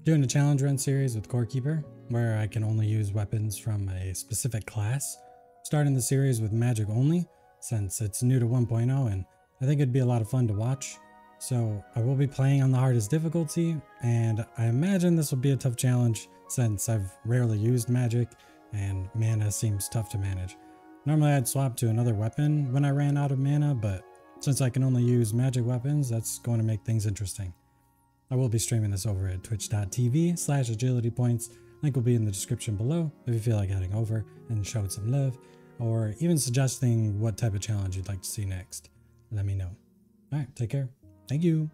Doing a challenge run series with Core Keeper, where I can only use weapons from a specific class. Starting the series with magic only, since it's new to 1.0 and I think it'd be a lot of fun to watch. So I will be playing on the hardest difficulty, and I imagine this will be a tough challenge since I've rarely used magic and mana seems tough to manage. Normally I'd swap to another weapon when I ran out of mana, but since I can only use magic weapons, that's going to make things interesting. I will be streaming this over at twitch.tv/agilitypoints. Link will be in the description below if you feel like heading over and showing some love, or even suggesting what type of challenge you'd like to see next. Let me know. Alright, take care. Thank you.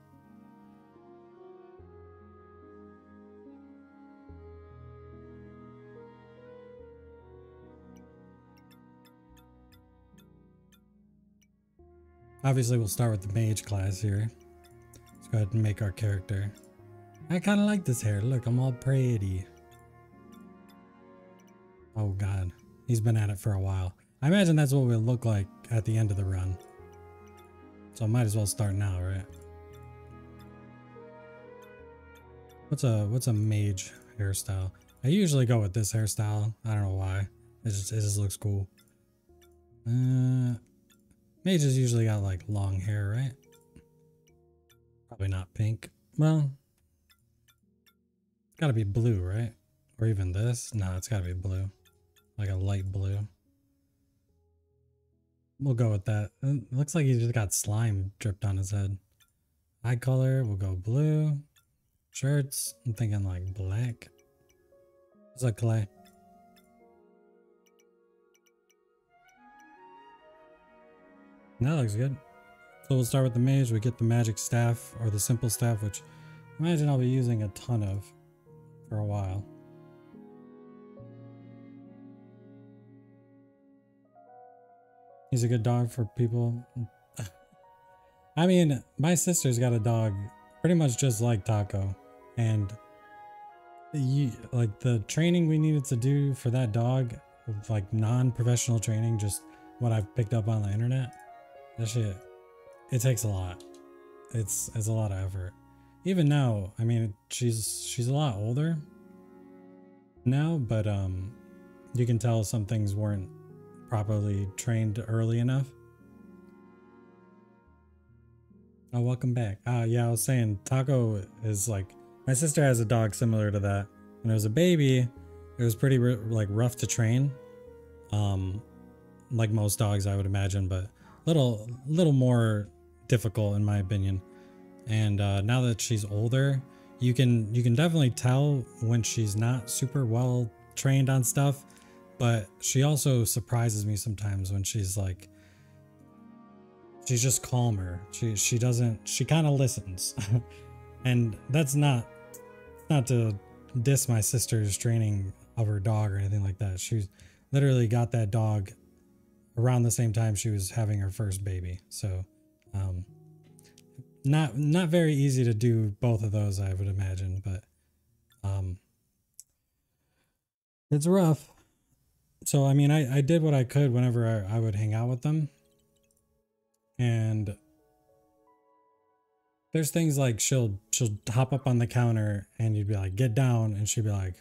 Obviously, we'll start with the mage class here. Let's go ahead and make our character. I kind of like this hair. Look, I'm all pretty. Oh god, he's been at it for a while. I imagine that's what we'll look like at the end of the run. So I might as well start now, right? What's a mage hairstyle? I usually go with this hairstyle. I don't know why. It just looks cool. Mages usually got like long hair, right? Probably not pink. Well, it's gotta be blue, right? Or even this? No, it's gotta be blue. Like a light blue. We'll go with that. It looks like he just got slime dripped on his head. Eye color, we'll go blue. Shirts, I'm thinking like black. What's up, Clay? That looks good. So we'll start with the mage. We get the magic staff or the simple staff, which I imagine I'll be using a ton of for a while. He's a good dog for people. I mean, my sister's got a dog pretty much just like Taco, and like the training we needed to do for that dog, like non-professional training, just what I've picked up on the internet. That shit, it takes a lot. It's a lot of effort. Even now, I mean, she's a lot older now, but you can tell some things weren't properly trained early enough. Oh, welcome back. Yeah, I was saying Taco is like, my sister has a dog similar to that. When it was a baby, it was pretty like rough to train, like most dogs I would imagine, but little more difficult in my opinion. And now that she's older, you can definitely tell when she's not super well trained on stuff, but she also surprises me sometimes when she's like, she's just calmer. She kind of listens. And that's not to diss my sister's training of her dog or anything like that. She's literally got that dog around the same time she was having her first baby. So not very easy to do both of those, I would imagine, but it's rough. So I mean, I did what I could whenever I would hang out with them. And there's things like she'll hop up on the counter and you'd be like, get down, and she'd be like,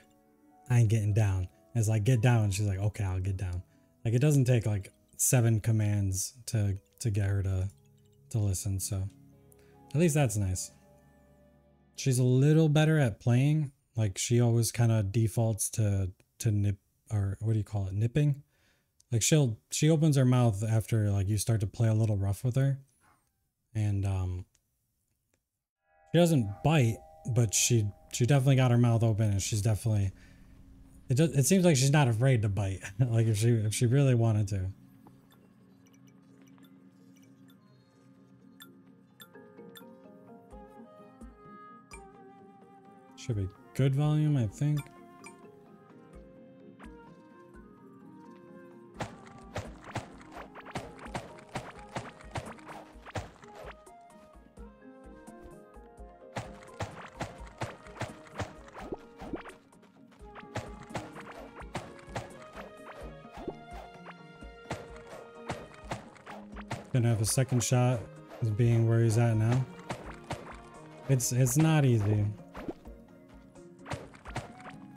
I ain't getting down. And it's like, get down, and she's like, okay, I'll get down. Like, it doesn't take like 7 commands to get her to listen, so at least that's nice. She's a little better at playing. Like, she always kind of defaults to nip, or what do you call it, nipping. Like, she opens her mouth after like you start to play a little rough with her, and she doesn't bite, but she definitely got her mouth open, and she's definitely, it seems like she's not afraid to bite. Like if she really wanted to. Should be good volume, I think. Gonna have a second shot as being where he's at now. It's not easy.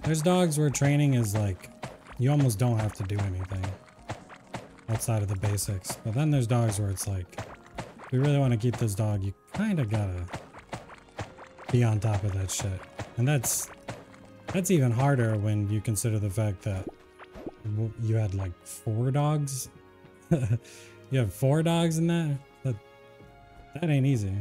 There's dogs where training is like, you almost don't have to do anything outside of the basics. But then there's dogs where it's like, if you really want to keep this dog, you kind of gotta be on top of that shit. And that's even harder when you consider the fact that you had like 4 dogs. You have 4 dogs in that? That ain't easy.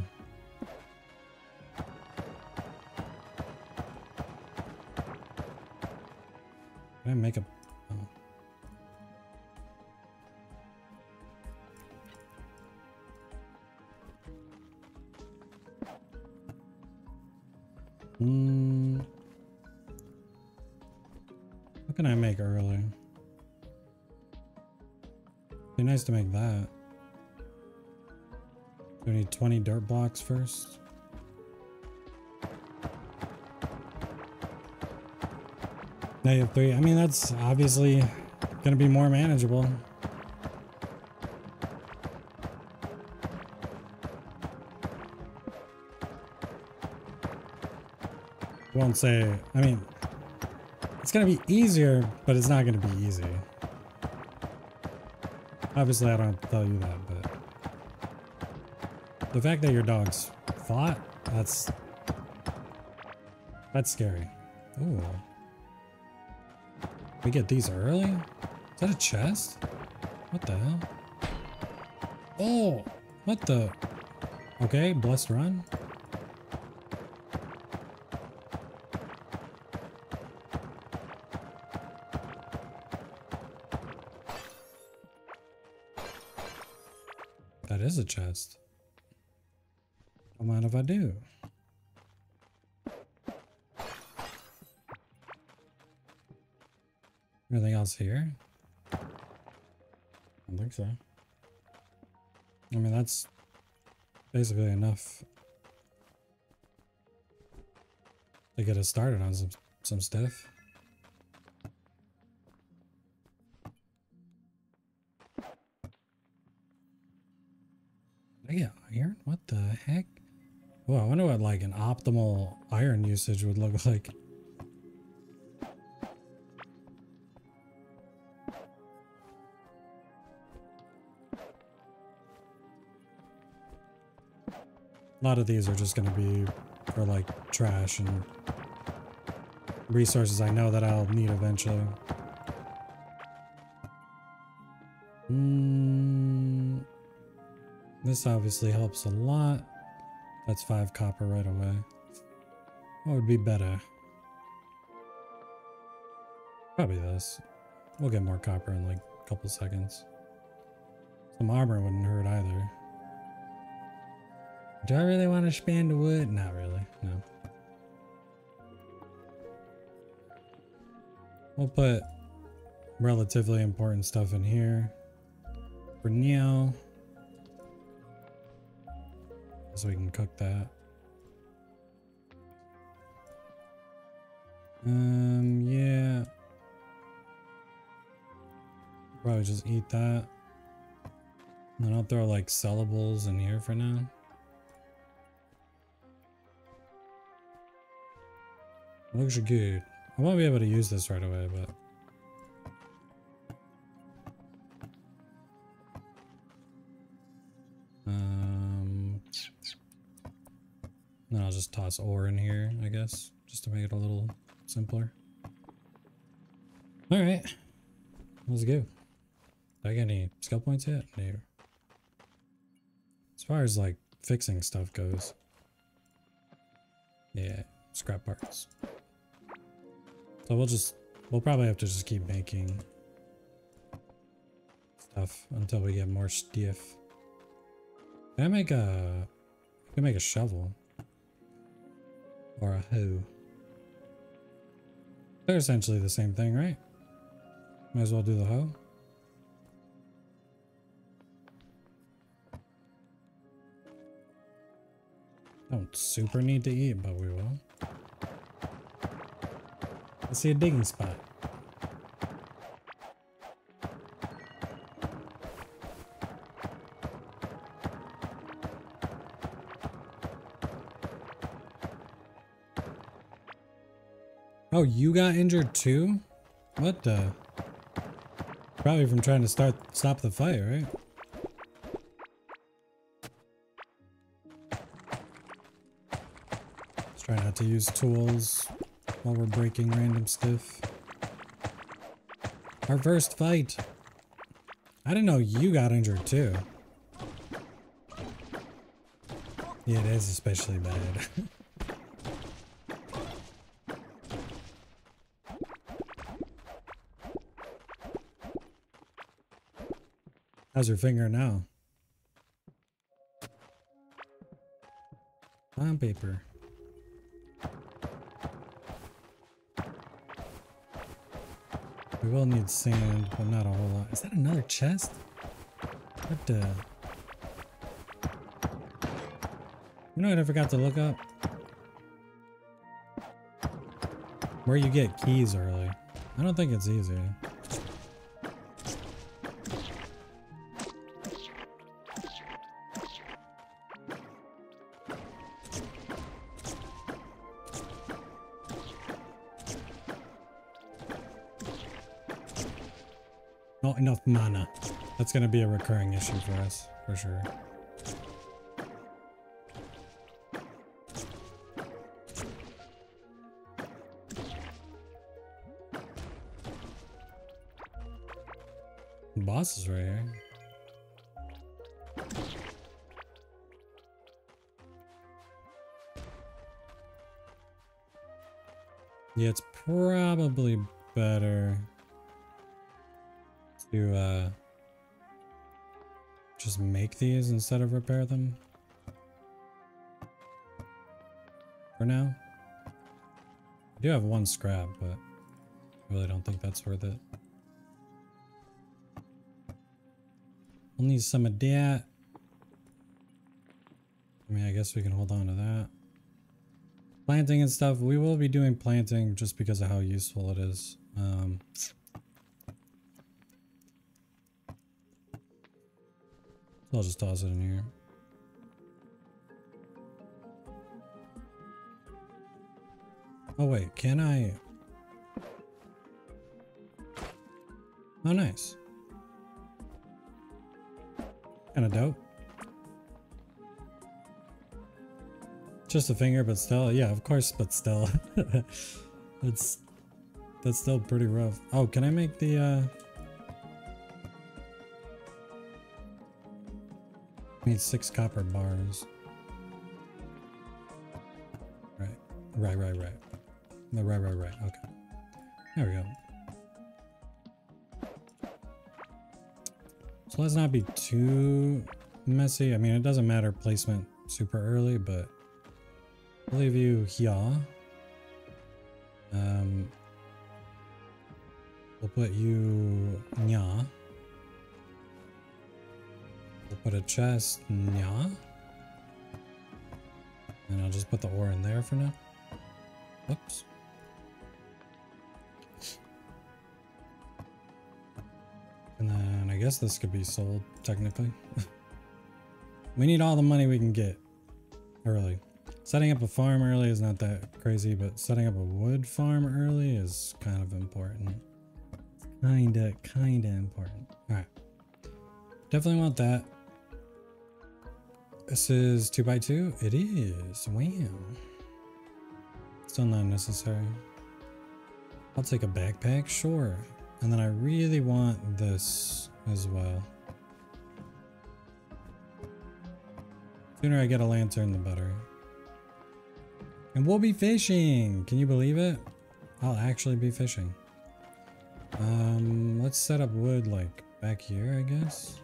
Can I make a... Oh. What can I make early? Be nice to make that. Do we need 20 dirt blocks first? -3. I mean, that's obviously gonna be more manageable. Won't say, I mean, it's gonna be easier, but it's not gonna be easy. Obviously, I don't have to tell you that, but the fact that your dogs fought, that's scary. Ooh. We get these early? Is that a chest? What the hell? Oh! What the? Okay, blessed run. That is a chest. Don't mind if I do. Anything else here? I don't think so. I mean, that's basically enough to get us started on some stuff. Did I get iron? What the heck? Oh, I wonder what like an optimal iron usage would look like. A lot of these are just going to be for like trash and resources I know that I'll need eventually. This obviously helps a lot. That's 5 copper right away. What would be better? Probably this. We'll get more copper in like a couple seconds. Some armor wouldn't hurt either. Do I really want to expand the wood? Not really, no. We'll put relatively important stuff in here for now, so we can cook that. Yeah. Probably just eat that. And then I'll throw like sellables in here for now. Looks good. I won't be able to use this right away, but then I'll just toss ore in here, I guess, just to make it a little simpler. All right, let's go. Did I get any skill points yet? No. As far as like fixing stuff goes, yeah, scrap parts. So we'll probably have to just keep making stuff until we get more stuff. Can I make a shovel or a hoe? They're essentially the same thing, right? Might as well do the hoe. Don't super need to eat, but we will. I see a digging spot. Oh, you got injured too? What the? Probably from trying to stop the fight, right? Let's try not to use tools while we're breaking random stuff. Our first fight. I didn't know you got injured too. Yeah, it is especially bad. How's your finger now? On paper. We will need sand, but not a whole lot. Is that another chest? What the? You know what I forgot to look up? Where you get keys early. I don't think it's easy. Not enough mana. That's gonna be a recurring issue for us, for sure. The boss is right here. Yeah, it's probably better to just make these instead of repair them for now. I do have one scrap, but I really don't think that's worth it. We'll need some of that. I mean, I guess we can hold on to that. Planting and stuff, we will be doing planting just because of how useful it is. I'll just toss it in here. Oh wait, can I? Oh nice. Kinda dope. Just a finger, but still, yeah, of course, but still. That's still pretty rough. Oh, can I make the I need 6 copper bars. Right. No, right. Okay. There we go. So let's not be too messy. I mean, it doesn't matter placement super early, but I'll leave you here. We'll put you nya. We'll put a chest nya. And I'll just put the ore in there for now. Whoops. And then I guess this could be sold technically. We need all the money we can get early. Setting up a farm early is not that crazy, but setting up a wood farm early is kind of important. Kinda important. Alright. Definitely want that. This is 2x2? It is. Wow. Still not necessary. I'll take a backpack, sure. And then I really want this as well. Sooner I get a lantern, the better. And we'll be fishing! Can you believe it? I'll actually be fishing. Let's set up wood like back here, I guess.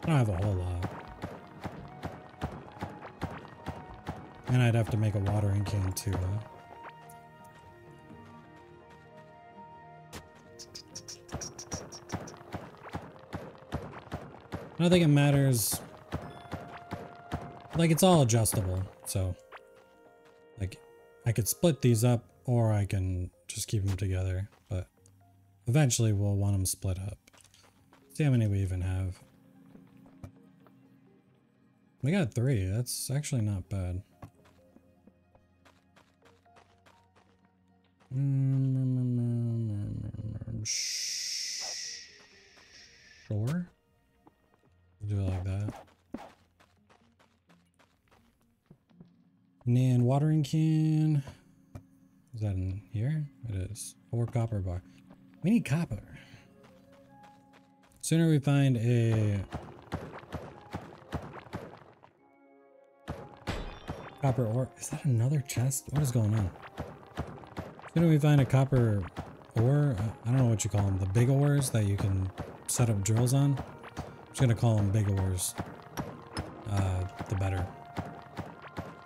I don't have a whole lot. And I'd have to make a watering can too, huh? I don't think it matters. Like, it's all adjustable, so like I could split these up or I can just keep them together, but eventually we'll want them split up. See how many we even have. We got 3. That's actually not bad. Sure. Do it like that. And then watering can. Is that in here? It is. 4 copper bar. We need copper. Sooner we find a copper ore. Is that another chest? What is going on? Sooner we find a copper ore. I don't know what you call them. The big ores that you can set up drills on. I'm just gonna call them big ores. The better.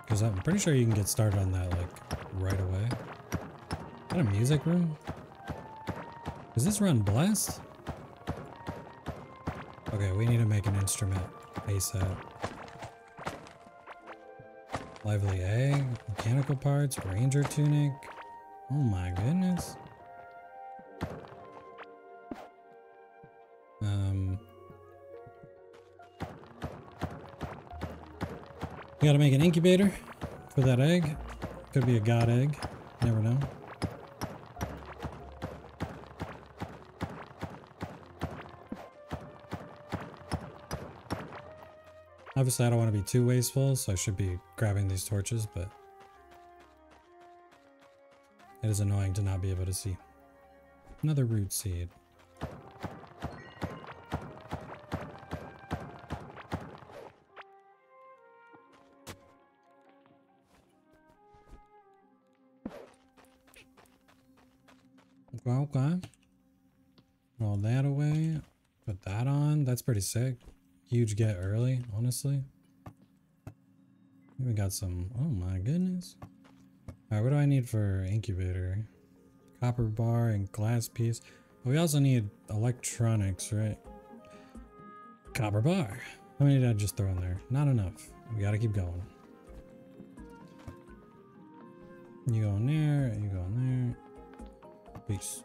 Because I'm pretty sure you can get started on that like right away. Is that a music room? Does this run Blast? Okay, we need to make an instrument ASAP. Lively egg, mechanical parts, ranger tunic. Oh my goodness. We gotta make an incubator for that egg. Could be a god egg. Never know. Obviously, I don't want to be too wasteful, so I should be grabbing these torches, but it is annoying to not be able to see. Another root seed. Okay. Roll that away. Put that on. That's pretty sick. Huge get early, honestly. Even got some. Oh my goodness. Alright, what do I need for incubator? Copper bar and glass piece. But we also need electronics, right? Copper bar. How many did I just throw in there? Not enough. We gotta keep going. You go in there, you go in there. Peace.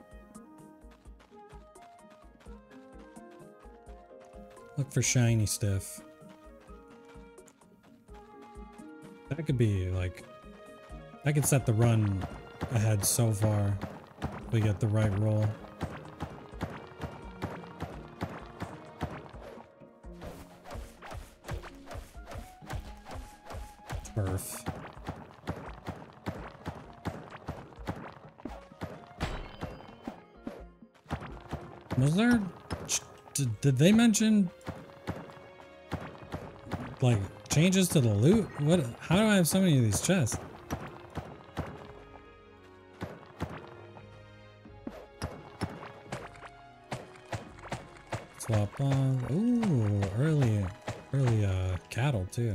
Look for shiny stuff. That could be like, I could set the run ahead so far if we get the right roll. Turf. Was there, did they mention like changes to the loot? What, how do I have so many of these chests? Swap on. Ooh, early cattle too.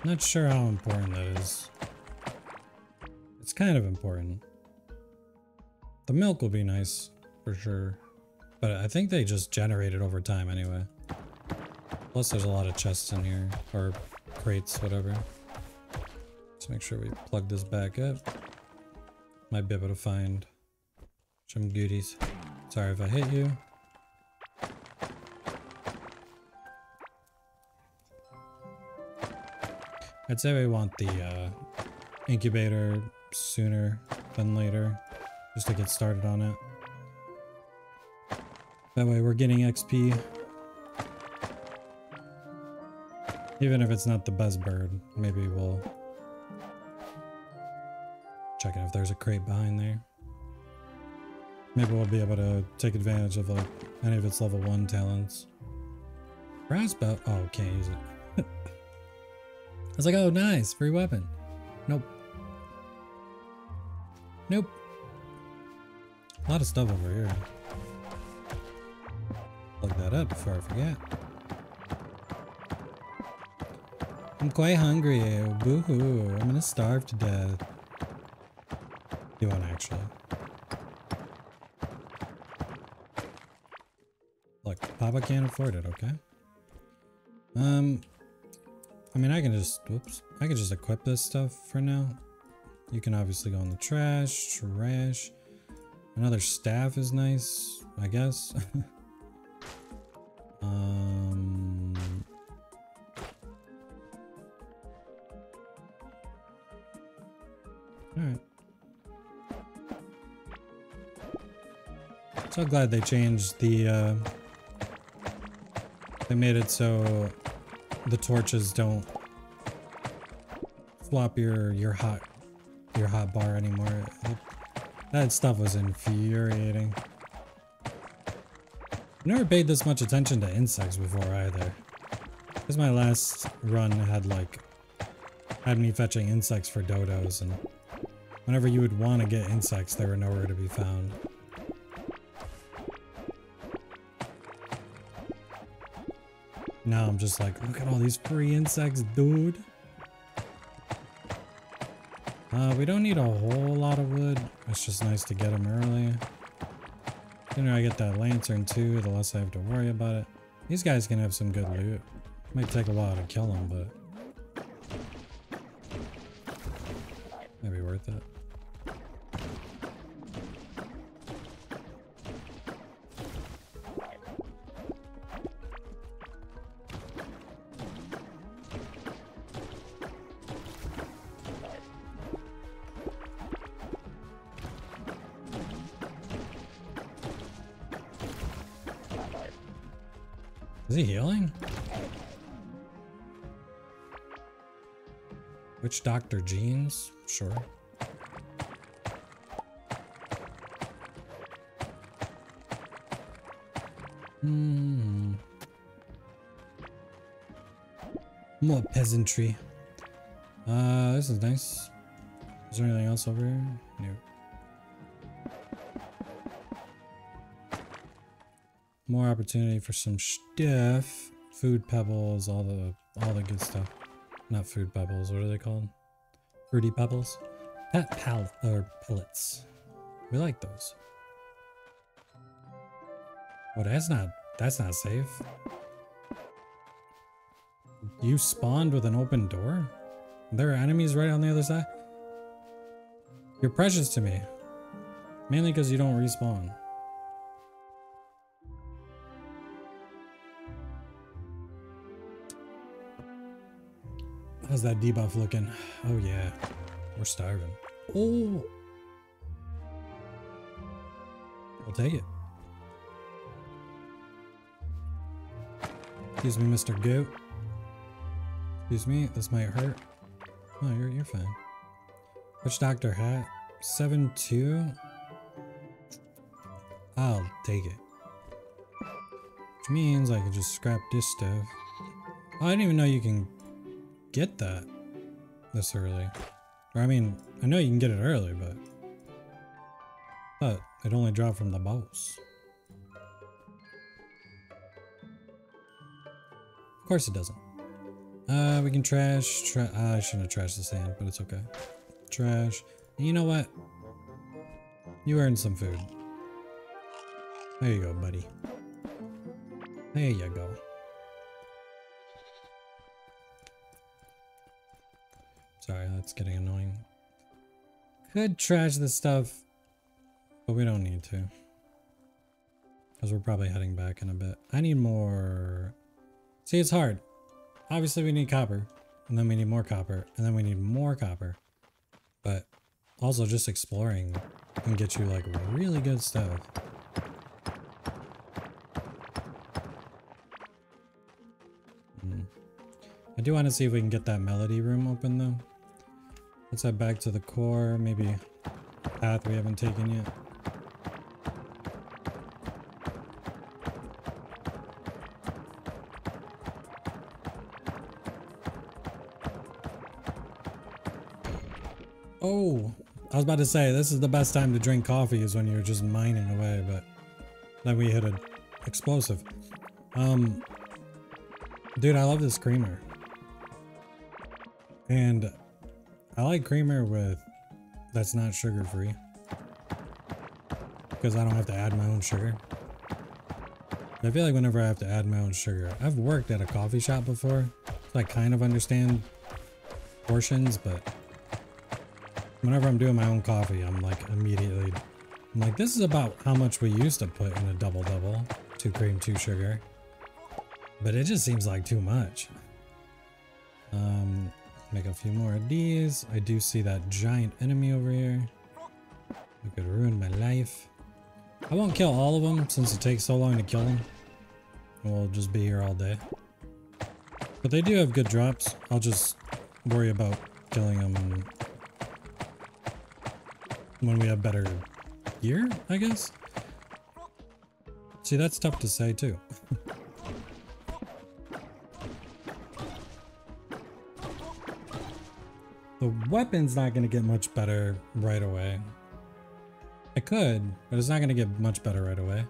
Not sure how important that is. It's kind of important. The milk will be nice for sure. But I think they just generate it over time anyway. Plus there's a lot of chests in here. Or crates, whatever. Let's make sure we plug this back up. Might be able to find some goodies. Sorry if I hit you. I'd say we want the incubator sooner than later. Just to get started on it. That way we're getting XP. Even if it's not the best bird, maybe we'll check it if there's a crate behind there. Maybe we'll be able to take advantage of like any of its level 1 talents. Brass belt. Oh, can't use it. I was like, oh nice, free weapon. Nope. Nope. A lot of stuff over here. Plug that up before I forget. I'm quite hungry. Boo-hoo. I'm gonna starve to death. You won't actually. Look, Papa can't afford it, okay? I mean, I can just, whoops. I can just equip this stuff for now. You can obviously go in the trash. Another staff is nice, I guess. Alright. So glad they changed the, they made it so the torches don't flop your hot bar anymore. That stuff was infuriating. I've never paid this much attention to insects before either. Because my last run had me fetching insects for dodos, and whenever you would want to get insects, they were nowhere to be found. Now I'm just like, look at all these free insects, dude. We don't need a whole lot of wood. It's just nice to get them early. The sooner I get that lantern too, the less I have to worry about it. These guys can have some good loot. Might take a while to kill them, but might be worth it. Is he healing? Witch Doctor Jeans? Sure. More peasantry. This is nice. Is there anything else over here? No. More opportunity for some stuff. Food pebbles, all the good stuff. Not food pebbles, what are they called? Fruity pebbles? Pellets. We like those. Oh, that's not safe. You spawned with an open door? There are enemies right on the other side? You're precious to me. Mainly because you don't respawn. How's that debuff looking? Oh yeah, we're starving. Oh, I'll take it. Excuse me, Mr. Goat. Excuse me, this might hurt. Oh, you're fine. Witch Doctor hat, 7-2. I'll take it. Which means I can just scrap this stuff. Oh, I didn't even know you can get that this early. Or I mean, I know you can get it early, but it only dropped from the boss. Of course it doesn't. We can trash. I shouldn't have trashed the sand, but it's okay. Trash. And you know what? You earned some food. There you go, buddy. There you go. Sorry, that's getting annoying. Could trash this stuff, but we don't need to. Because we're probably heading back in a bit. I need more. See, it's hard. Obviously we need copper, and then we need more copper, and then we need more copper. But also just exploring can get you like really good stuff. I do want to see if we can get that melody room open though. Let's head back to the core, maybe a path we haven't taken yet. Oh, I was about to say, this is the best time to drink coffee is when you're just mining away, but then we hit an explosive. Dude, I love this creamer. And I like creamer with that's not sugar free. Because I don't have to add my own sugar. I feel like whenever I have to add my own sugar, I've worked at a coffee shop before, so I kind of understand portions, but whenever I'm doing my own coffee, I'm like immediately Like, this is about how much we used to put in a double-double. 2 cream, 2 sugar. But it just seems like too much. Make a few more of these. I do see that giant enemy over here. It could ruin my life. I won't kill all of them since it takes so long to kill them. And we'll just be here all day. But they do have good drops. I'll just worry about killing them when we have better gear, I guess. See, that's tough to say too. The weapon's not going to get much better right away. I could, but it's not going to get much better right away.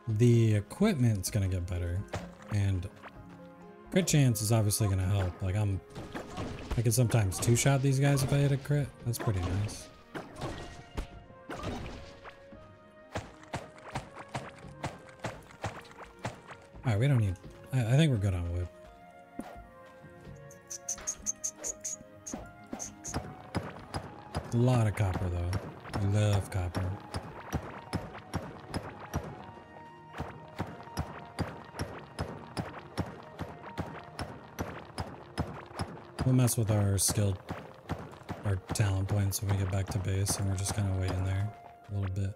The equipment's going to get better, and crit chance is obviously going to help. Like, I can sometimes 2-shot these guys if I hit a crit. That's pretty nice. Alright, we don't need... I think we're good on wood. A lot of copper, though. I love copper. We'll mess with our talent points when we get back to base, and we're just kind of waiting there a little bit.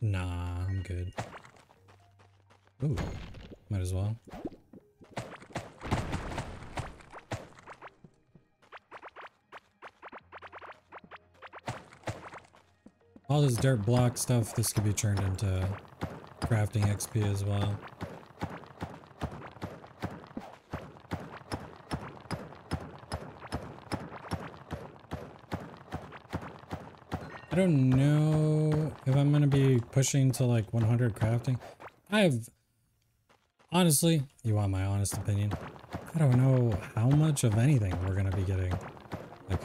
Nah, I'm good. Ooh, might as well. All this dirt block stuff, this could be turned into crafting XP as well. I don't know if I'm going to be pushing to like 100 crafting. Honestly, you want my honest opinion? I don't know how much of anything we're going to be getting. Like,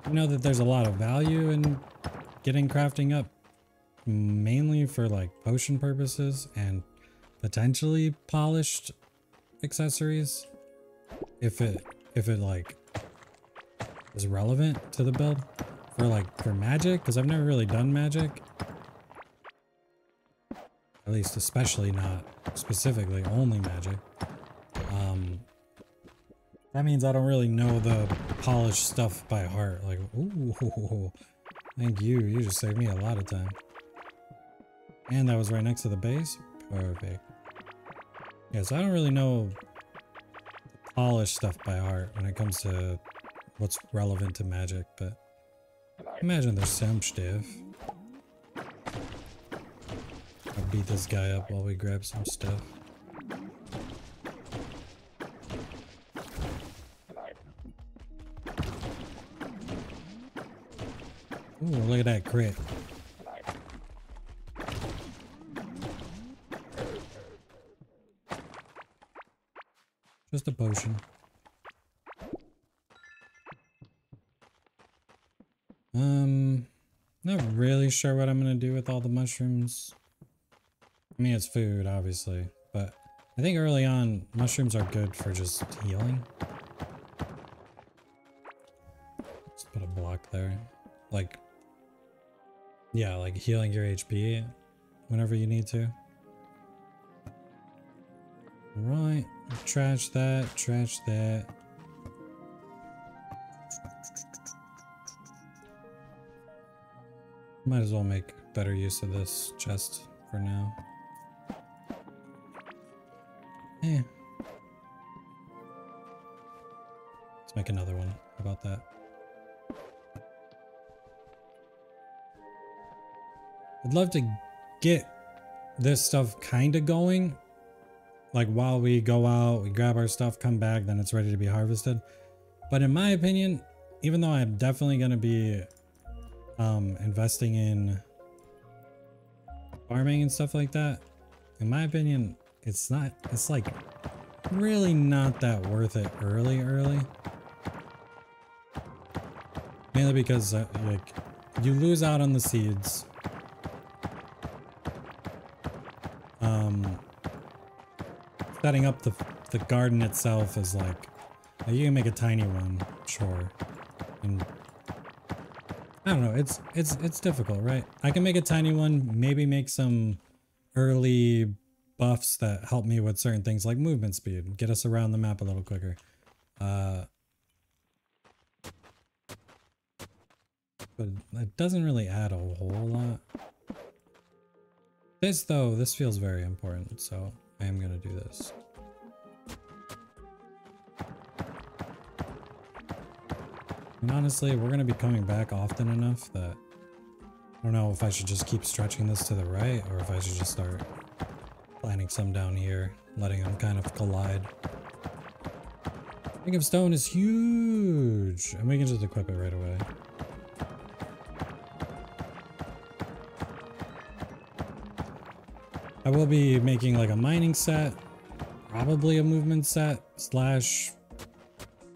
I know that there's a lot of value in getting crafting up, mainly for like potion purposes and potentially polished accessories. If it like is relevant to the build. For magic, because I've never really done magic. At least especially not specifically only magic. That means I don't really know the polished stuff by heart. Like, ooh, thank you. You just saved me a lot of time. And that was right next to the base. Perfect. Yeah, so I don't really know polished stuff by heart when it comes to what's relevant to magic, but imagine there's some stuff. I'll beat this guy up while we grab some stuff. Ooh, look at that crit. Just a potion. Not really sure what I'm gonna do with all the mushrooms. I mean, it's food, obviously, but I think early on, mushrooms are good for just healing. Let's put a block there. Like, yeah, like healing your HP whenever you need to. Right, trash that, trash that. Might as well make better use of this chest for now. Eh. Let's make another one. How about that? I'd love to get this stuff kind of going. Like while we go out, we grab our stuff, come back, then it's ready to be harvested. But in my opinion, even though I'm definitely going to be investing in farming and stuff like that, in my opinion, it's like really not that worth it early. Mainly because like you lose out on the seeds. Setting up the garden itself is like, you can make a tiny one, Sure. And I don't know, it's difficult, right? I can make a tiny one, maybe make some early buffs that help me with certain things like movement speed, get us around the map a little quicker. But it doesn't really add a whole lot. This though, this feels very important, so I am gonna do this. And honestly, we're gonna be coming back often enough that I don't know if I should just keep stretching this to the right or if I should just start planting some down here, letting them kind of collide. Ring of Stone is huge, and we can just equip it right away. I will be making like a mining set, probably a movement set slash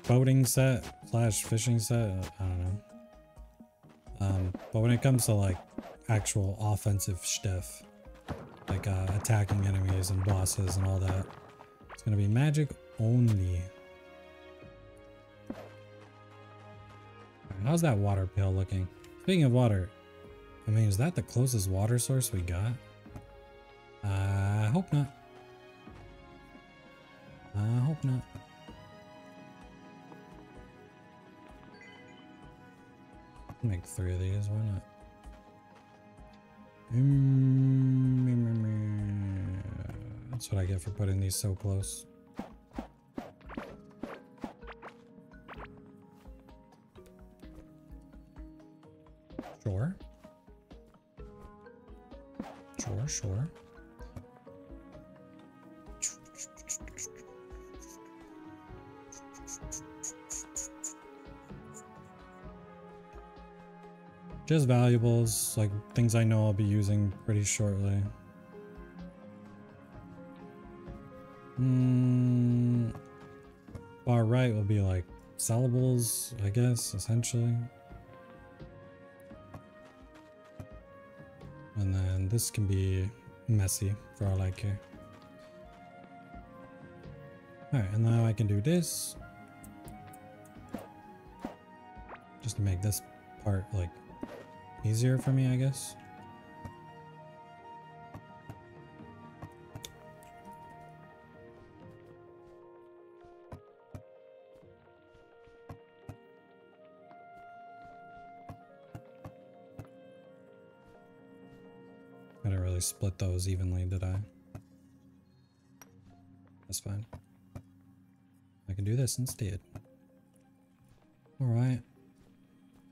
boating set slash fishing set. I don't know. But when it comes to like actual offensive stuff, like attacking enemies and bosses and all that, it's gonna be magic only. How's that water pail looking? Speaking of water, I mean, is that the closest water source we got? I hope not. I hope not. I'll make 3 of these, why not? That's what I get for putting these so close. Sure. Sure, sure. Just valuables, like things I know I'll be using pretty shortly. Far right will be like sellables, I guess, essentially. And then this can be messy for all I care. Alright, and now I can do this. Just to make this part like easier for me, I guess. I didn't really split those evenly, did I? That's fine. I can do this instead. Alright.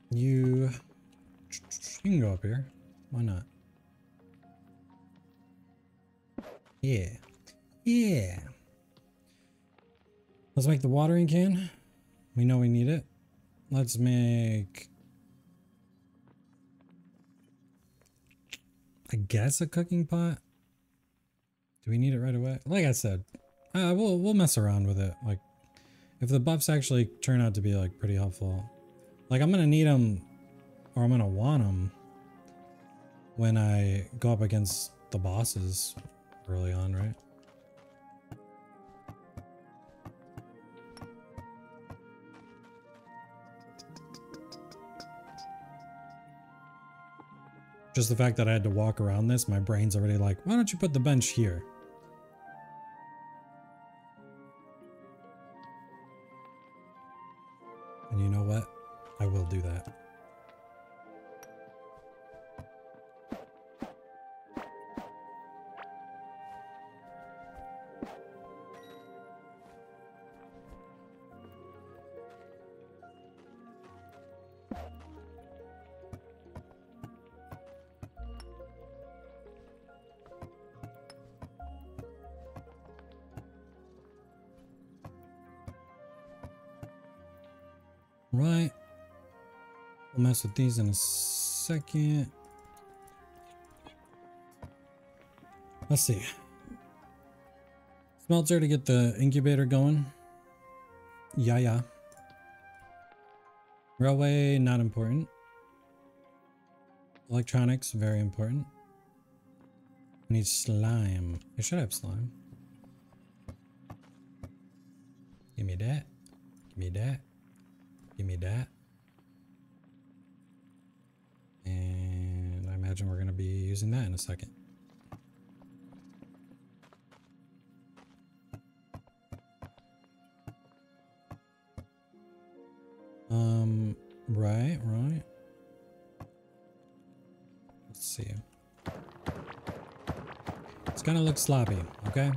You can go up here. Why not? Yeah. Yeah. Let's make the watering can. We know we need it. Let's make, I guess, a cooking pot. Do we need it right away? Like I said, we'll mess around with it. Like, if the buffs actually turn out to be like pretty helpful, like I'm gonna need them, or I'm gonna want them when I go up against the bosses early on, right? Just the fact that I had to walk around this, my brain's already like, why don't you put the bench here? And you know what? I will do that. Right. We'll mess with these in a second. Let's see. Smelter to get the incubator going. Yeah. Railway, not important. Electronics, very important. I need slime. I should have slime. Give me that. Give me that. Give me that. And I imagine we're going to be using that in a second. Right. Let's see. It's gonna look sloppy, okay?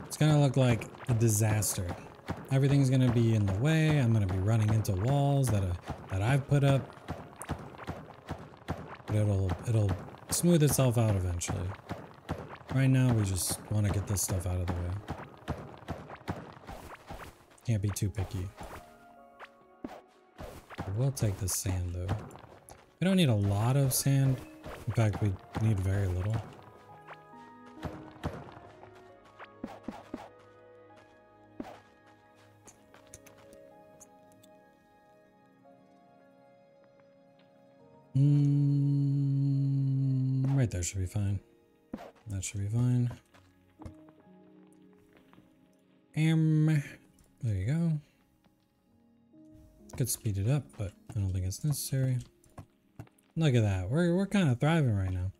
It's gonna look like a disaster. Everything's gonna be in the way. I'm gonna be running into walls that I've put up. But it'll smooth itself out eventually. Right now, we just want to get this stuff out of the way. Can't be too picky. We'll take the sand though. We don't need a lot of sand. In fact, we need very little. Right there should be fine. That should be fine. There you go. Could speed it up, but I don't think it's necessary. Look at that. We're kind of thriving right now.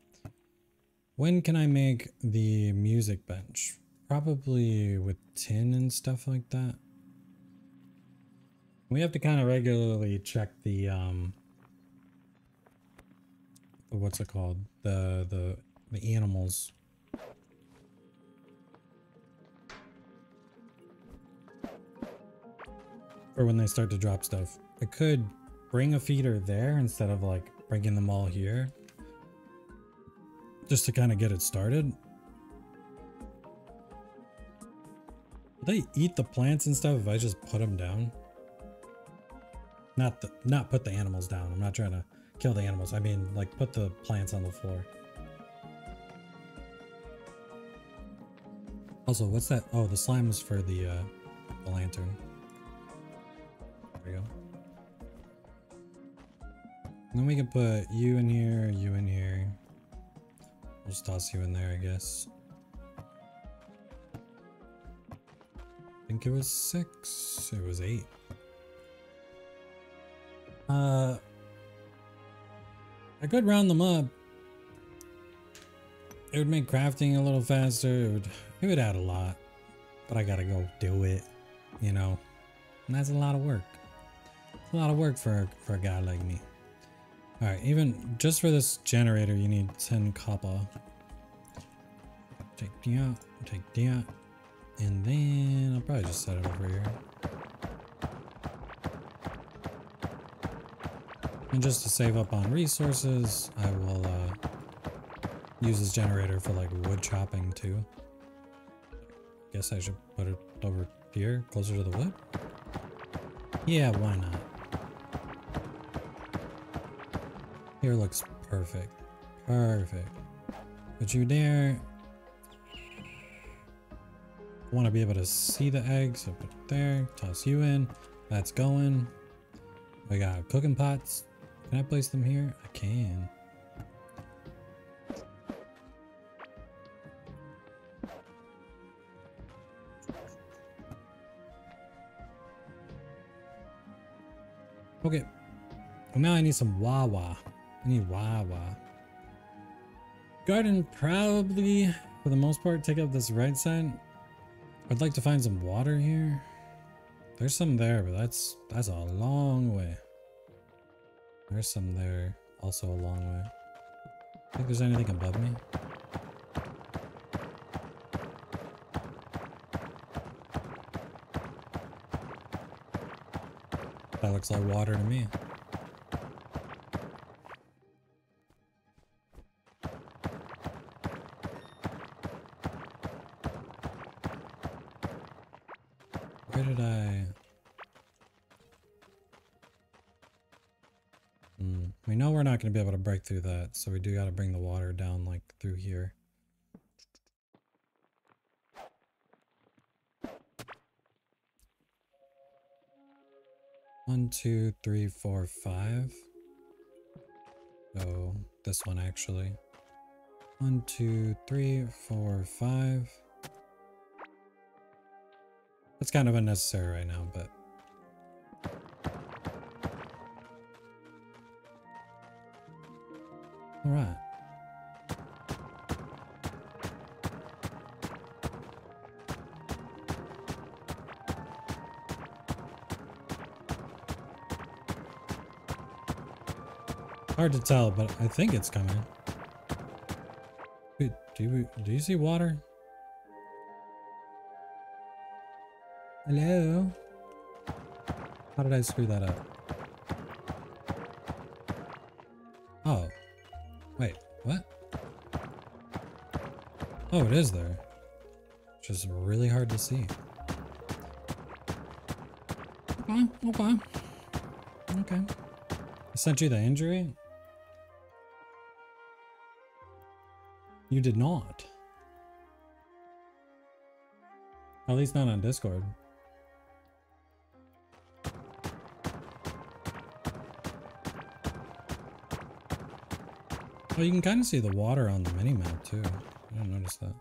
When can I make the music bench? Probably with tin and stuff like that. We have to kind of regularly check the what's it called? The animals. Or when they start to drop stuff. I could bring a feeder there instead of like bringing them all here. Just to kind of get it started. They eat the plants and stuff if I just put them down. Not put the animals down. I'm not trying to kill the animals. I mean, like, put the plants on the floor. Also, what's that? Oh, the slime was for the lantern. There we go. And then we can put you in here, you in here. We'll just toss you in there, I guess. I think it was 6. It was 8. I could round them up. It would make crafting a little faster. It would add a lot, but I gotta go do it, you know. And that's a lot of work. It's a lot of work for a guy like me. All right, even just for this generator, you need 10 copper. Take that, and then I'll probably just set it over here. And just to save up on resources, I will use this generator for like wood chopping too. Guess I should put it over here, closer to the wood. Yeah, why not? Here looks perfect. Perfect. Put you there. I want to be able to see the eggs, so put it there. Toss you in. That's going. We got cooking pots. Can I place them here? I can. Okay. Well, now I need some wawa. I need wawa. Garden probably, for the most part, take up this right side. I'd like to find some water here. There's some there, but that's a long way. There's some there, also a long way. Think there's anything above me? That looks like water to me. Where did I... We know we're not going to be able to break through that, so we do got to bring the water down like through here. One, 2, 3, 4, 5. So this one actually. 1, 2, 3, 4, 5. That's kind of unnecessary right now, but All right. Hard to tell, but I think it's coming. Wait, do you see water? Hello? How did I screw that up? Oh. Wait, what? Oh, it is there. It's just really hard to see. Okay, okay. Okay. I sent you the injury? You did not. At least not on Discord. Oh, you can kind of see the water on the mini-map too. I didn't notice that.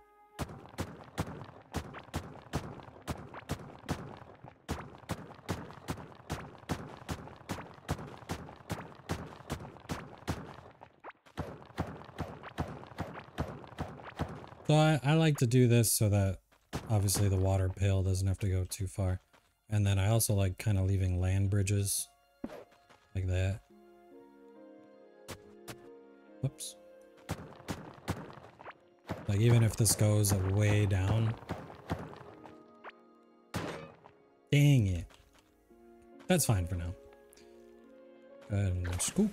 So I like to do this so that obviously the water pail doesn't have to go too far. And then I also like kind of leaving land bridges like that. Whoops. Like even if this goes way down. Dang it. That's fine for now. Go ahead and scoop.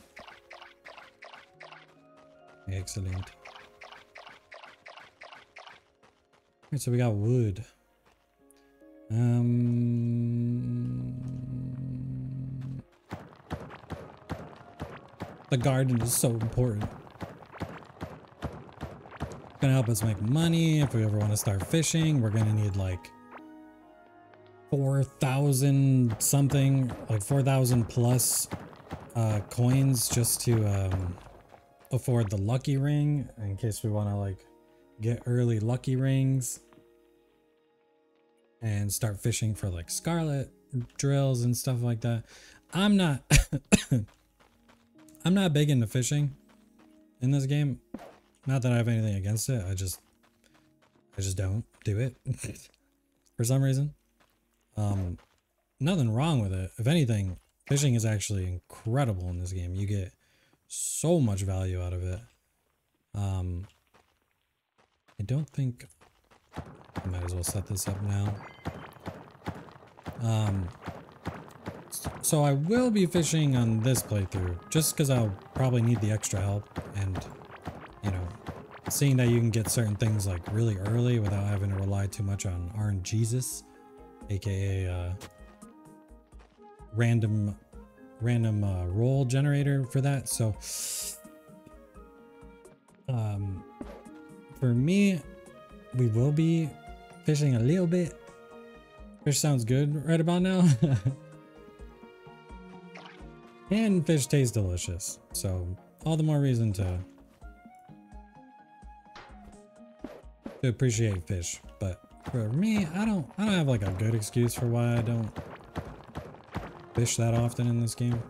Excellent. Alright, so we got wood. The garden is so important. It's gonna help us make money if we ever want to start fishing. We're gonna need like 4,000 something, like 4,000 plus coins just to afford the lucky ring in case we want to like get early lucky rings and start fishing for like scarlet drills and stuff like that. I'm not I'm not big into fishing in this game. Not that I have anything against it. I just don't do it for some reason. Nothing wrong with it. If anything, fishing is actually incredible in this game. You get so much value out of it. I don't think I might as well set this up now. So I will be fishing on this playthrough just because I'll probably need the extra help, and you know, seeing that you can get certain things like really early without having to rely too much on RNGesus, aka random roll generator for that. So for me, we will be fishing a little bit. Fish sounds good right about now. And fish tastes delicious, so all the more reason to appreciate fish. But for me, I don't have like a good excuse for why I don't fish that often in this game.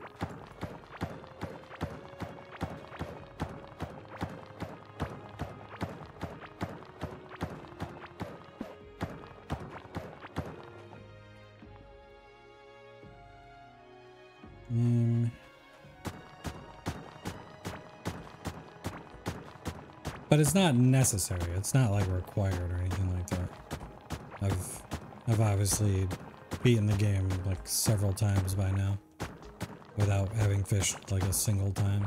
But it's not necessary. It's not like required or anything like that. I've obviously beaten the game like several times by now without having fished like a single time.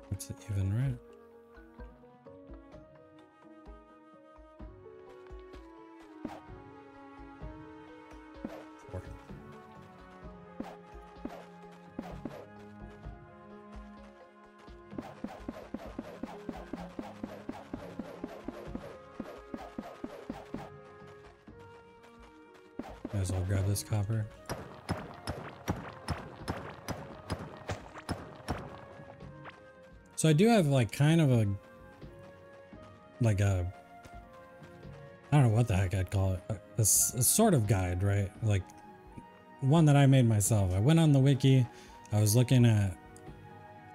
What's it even right? Might as well grab this copper. So I do have like kind of a I don't know what the heck I'd call it. A sort of guide, right? Like one that I made myself. I went on the wiki. I was looking at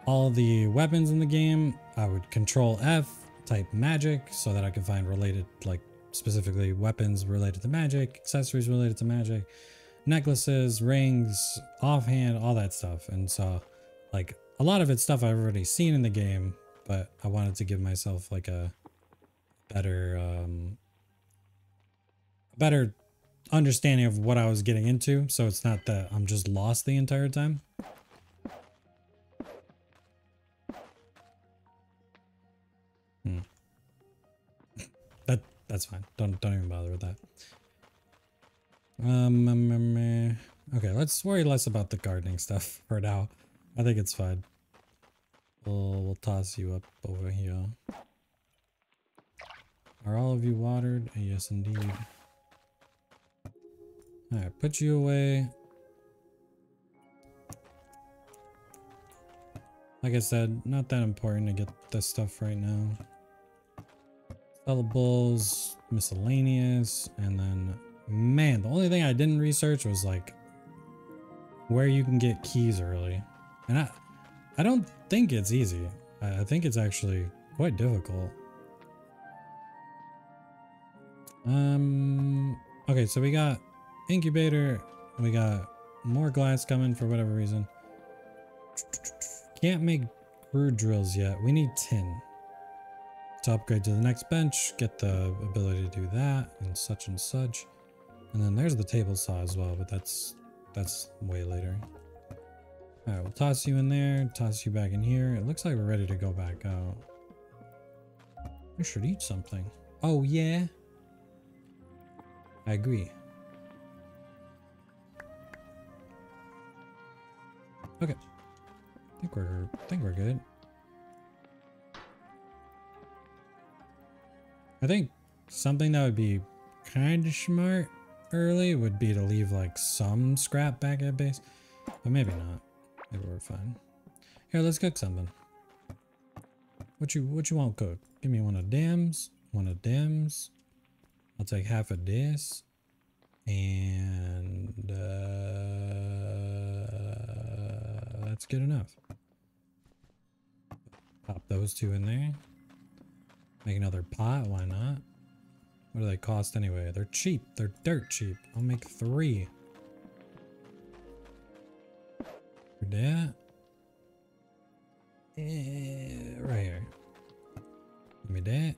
all the weapons in the game. I would control F, type magic so that I could find related, like specifically weapons related to magic, accessories related to magic, necklaces, rings, offhand, all that stuff. And so like a lot of it's stuff I've already seen in the game, but I wanted to give myself like a better understanding of what I was getting into, so it's not that I'm just lost the entire time. That's fine. Don't even bother with that. Okay, let's worry less about the gardening stuff for now. I think it's fine. We'll toss you up over here. Are all of you watered? Yes, indeed. Alright, put you away. Like I said, not that important to get this stuff right now. Sellables, miscellaneous, and then, man, the only thing I didn't research was like where you can get keys early. And I don't think it's easy. I think it's actually quite difficult. Okay, so we got incubator, we got more glass coming for whatever reason. Can't make crude drills yet. We need tin to upgrade to the next bench, get the ability to do that and such. And then there's the table saw as well, but that's way later. All right, we'll toss you in there, toss you back in here. It looks like we're ready to go back out. We should eat something. Oh yeah, I agree. Okay, I think we're good. I think something that would be kind of smart early would be to leave like some scrap back at base, but maybe not. Maybe we're fine. Here, let's cook something. What you want cooked? Give me one of dems. One of dems. I'll take half of this, and that's good enough. Pop those two in there. Make another pot, why not? What do they cost anyway? They're cheap. They're dirt cheap. I'll make 3. For that. Right here. Give me that.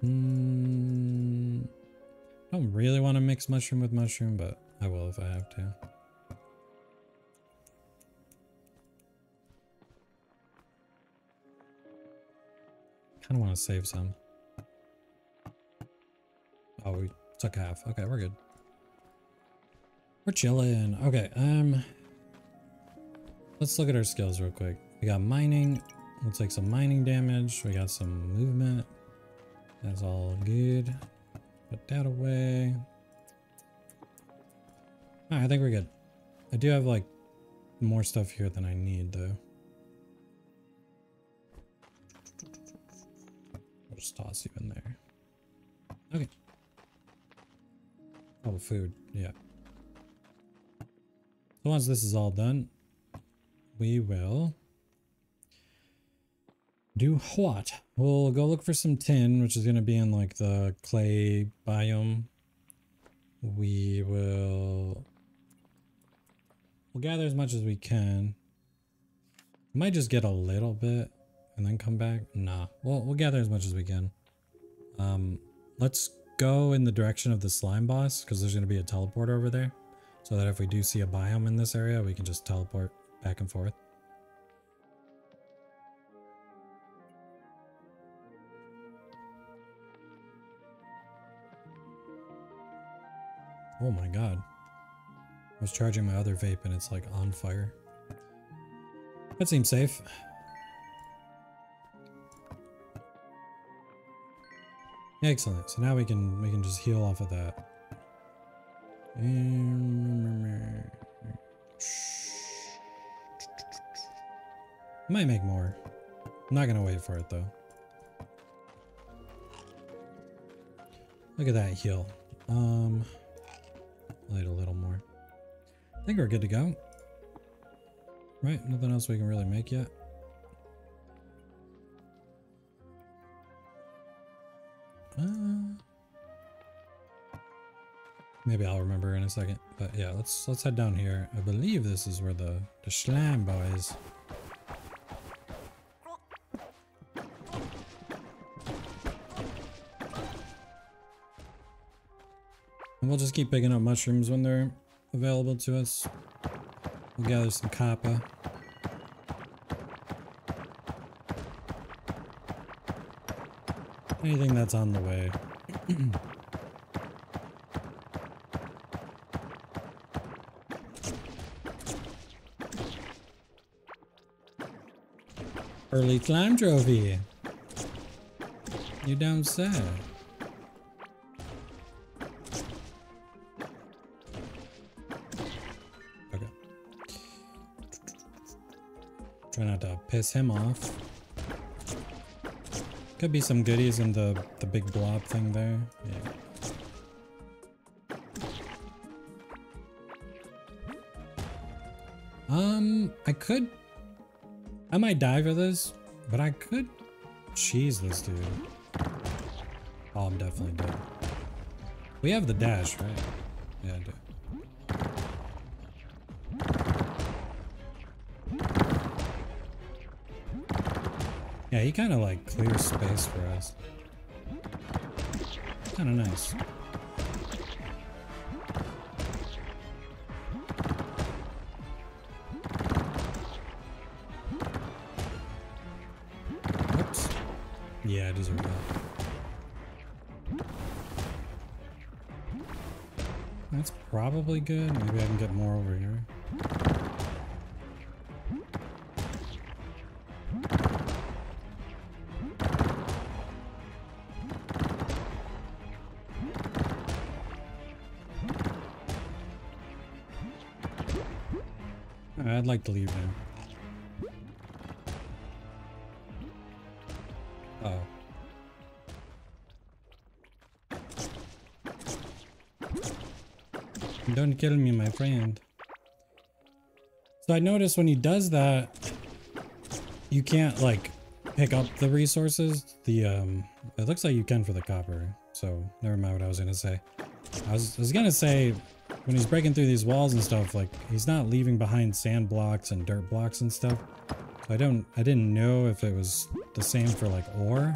I don't really want to mix mushroom with mushroom, but I will if I have to. I want to save some. Oh, we took half. Okay, we're good. We're chilling. Okay, let's look at our skills real quick. We got mining. We'll take some mining damage. We got some movement. That's all good. Put that away. Alright, I think we're good. I do have like more stuff here than I need though. Just toss you in there. Okay. Oh, food. Yeah. So once this is all done, we will do what? We'll go look for some tin, which is going to be in like the clay biome. We'll gather as much as we can. Might just get a little bit and then come back. Nah, we'll gather as much as we can. Let's go in the direction of the slime boss because there's going to be a teleporter over there, so that if we do see a biome in this area, we can just teleport back and forth. Oh my god. I was charging my other vape and it's like on fire. That seems safe. Excellent. So now we can just heal off of that. I might make more. I'm not gonna wait for it though. Look at that heal. Light a little more. I think we're good to go. Right, nothing else we can really make yet. Maybe I'll remember in a second. But yeah, let's head down here. I believe this is where the Schlambo is. And we'll just keep picking up mushrooms when they're available to us. We'll gather some copper. Anything that's on the way. Early climb trophy. You don't say. Okay. Try not to piss him off. Could be some goodies in the big blob thing there. Yeah. I might die for this, but I could cheese this dude. Oh, I'm definitely dead. We have the dash, right? Yeah, I do. Yeah, he kind of like clears space for us. Kind of nice. Oops. Yeah, I deserve that. That's probably good. Maybe I can get more over here. I'd like to leave now. Uh-oh. Don't kill me, my friend. So I noticed when he does that, you can't like pick up the resources. It looks like you can for the copper. So never mind what I was gonna say. I was gonna say, when he's breaking through these walls and stuff, like he's not leaving behind sand blocks and dirt blocks and stuff. So I didn't know if it was the same for like ore.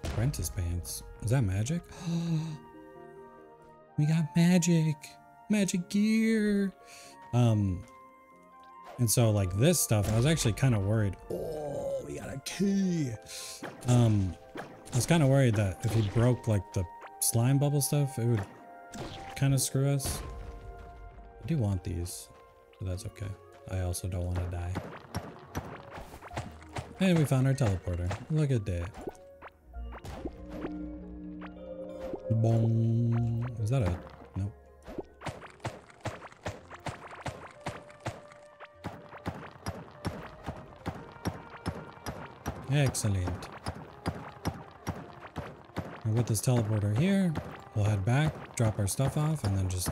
Apprentice pants. Is that magic? We got magic. Magic gear. And so like this stuff, I was actually kind of worried. Oh, we got a key. I was kind of worried that if he broke like the slime bubble stuff, it would kind of screw us. I do want these, but that's okay. I also don't want to die. And we found our teleporter. Look at that. Boom. Is that a... Nope. Excellent. And with this teleporter here, we'll head back, drop our stuff off, and then just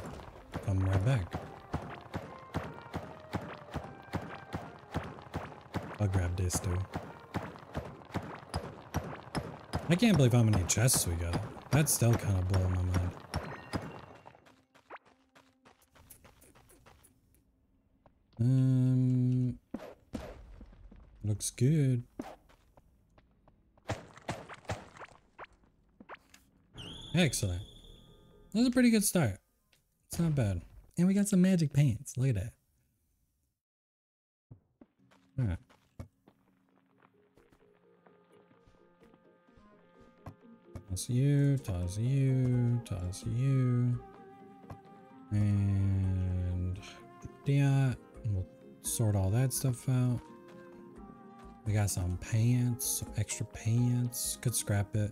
come right back. I'll grab this too. I can't believe how many chests we got. That's still kind of blowing my mind. Looks good. Excellent. That was a pretty good start. It's not bad. And we got some magic pants. Look at that. Alright. Toss you, toss you, toss you. And yeah, we'll sort all that stuff out. We got some pants, some extra pants. Could scrap it.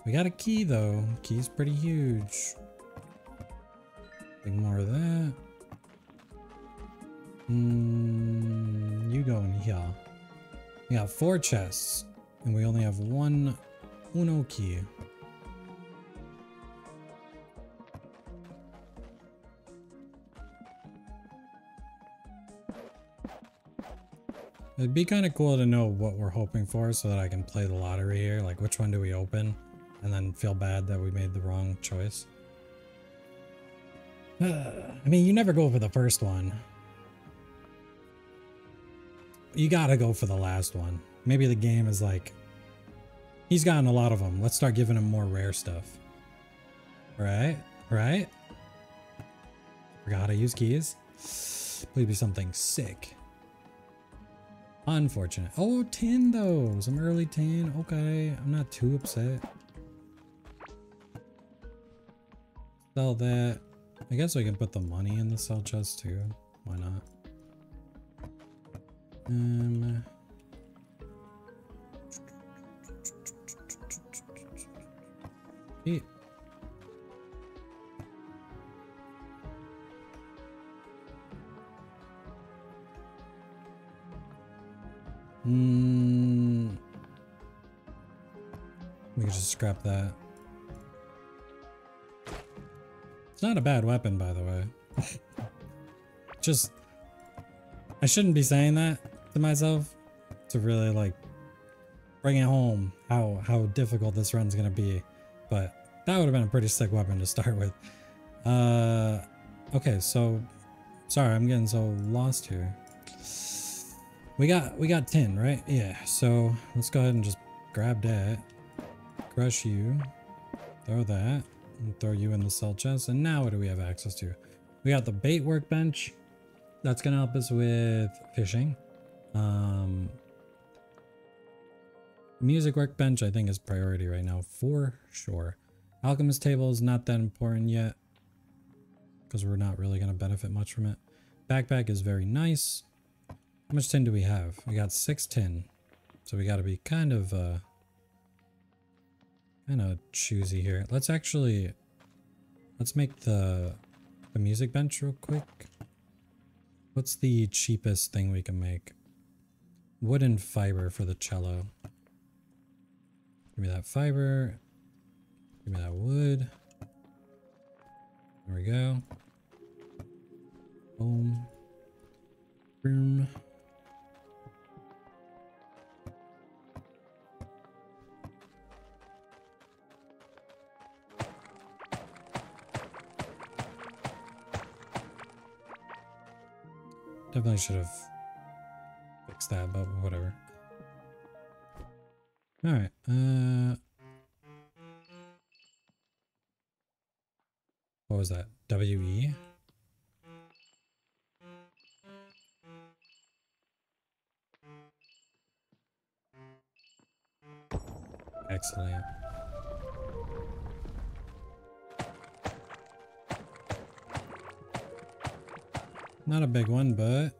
We got a key though. Key's pretty huge. Take more of that. You go in here. We got 4 chests, and we only have one uno key. It'd be kind of cool to know what we're hoping for so that I can play the lottery here. Like, which one do we open? And then feel bad that we made the wrong choice. I mean, you never go for the first one. You gotta go for the last one. Maybe the game is like, he's gotten a lot of them. Let's start giving him more rare stuff. Right? Right? Forgot how to use keys. Please be something sick. Unfortunate. Oh, tin though. Some early tin. Okay. I'm not too upset. Sell that. I guess we can put the money in the sell chest too. Why not? Yeah. We can just scrap that. It's not a bad weapon, by the way. Just, I shouldn't be saying that to myself to really like bring it home how difficult this run's gonna be, but that would have been a pretty sick weapon to start with. Okay, so sorry, I'm getting so lost here. We got 10, right? Yeah, so let's go ahead and just grab that, crush you, throw that, and throw you in the sell chest. And now what do we have access to? We got the bait workbench. That's gonna help us with fishing. Music workbench I think is priority right now for sure. Alchemist table is not that important yet because we're not really gonna benefit much from it. Backpack is very nice. How much tin do we have? We got 6 tin. So we gotta be kind of choosy here. Let's make the music bench real quick. What's the cheapest thing we can make? Wood and fiber for the cello. Give me that fiber. Give me that wood. There we go. Boom. Boom. Definitely should have fixed that, but whatever. Alright, what was that? WE? Excellent. Not a big one, but...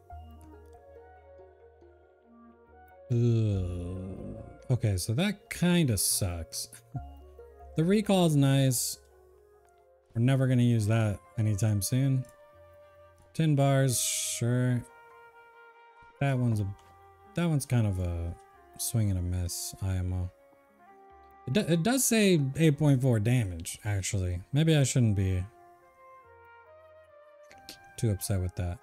Ugh. Okay, so that kind of sucks. The recall is nice. We're never going to use that anytime soon. 10 bars, sure. That one's kind of a swing and a miss, IMO. It does say 8.4 damage, actually. Maybe I shouldn't be too upset with that.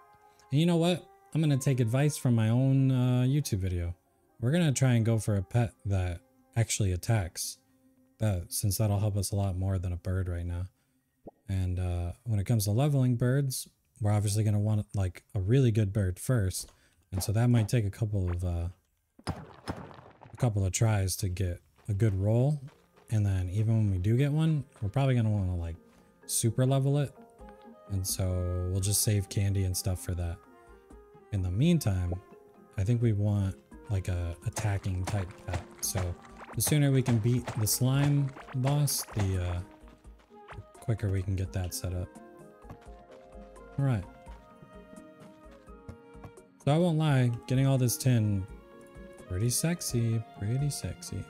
And you know what? I'm going to take advice from my own YouTube video. We're going to try and go for a pet that actually attacks. Since that'll help us a lot more than a bird right now. And when it comes to leveling birds, we're obviously going to want like a really good bird first. And so that might take a couple of tries to get a good roll. And then even when we do get one, we're probably going to want to like super level it. And so we'll just save candy and stuff for that. In the meantime, I think we want like a attacking type pet. So the sooner we can beat the slime boss, the quicker we can get that set up. All right. So I won't lie, getting all this tin, pretty sexy, pretty sexy.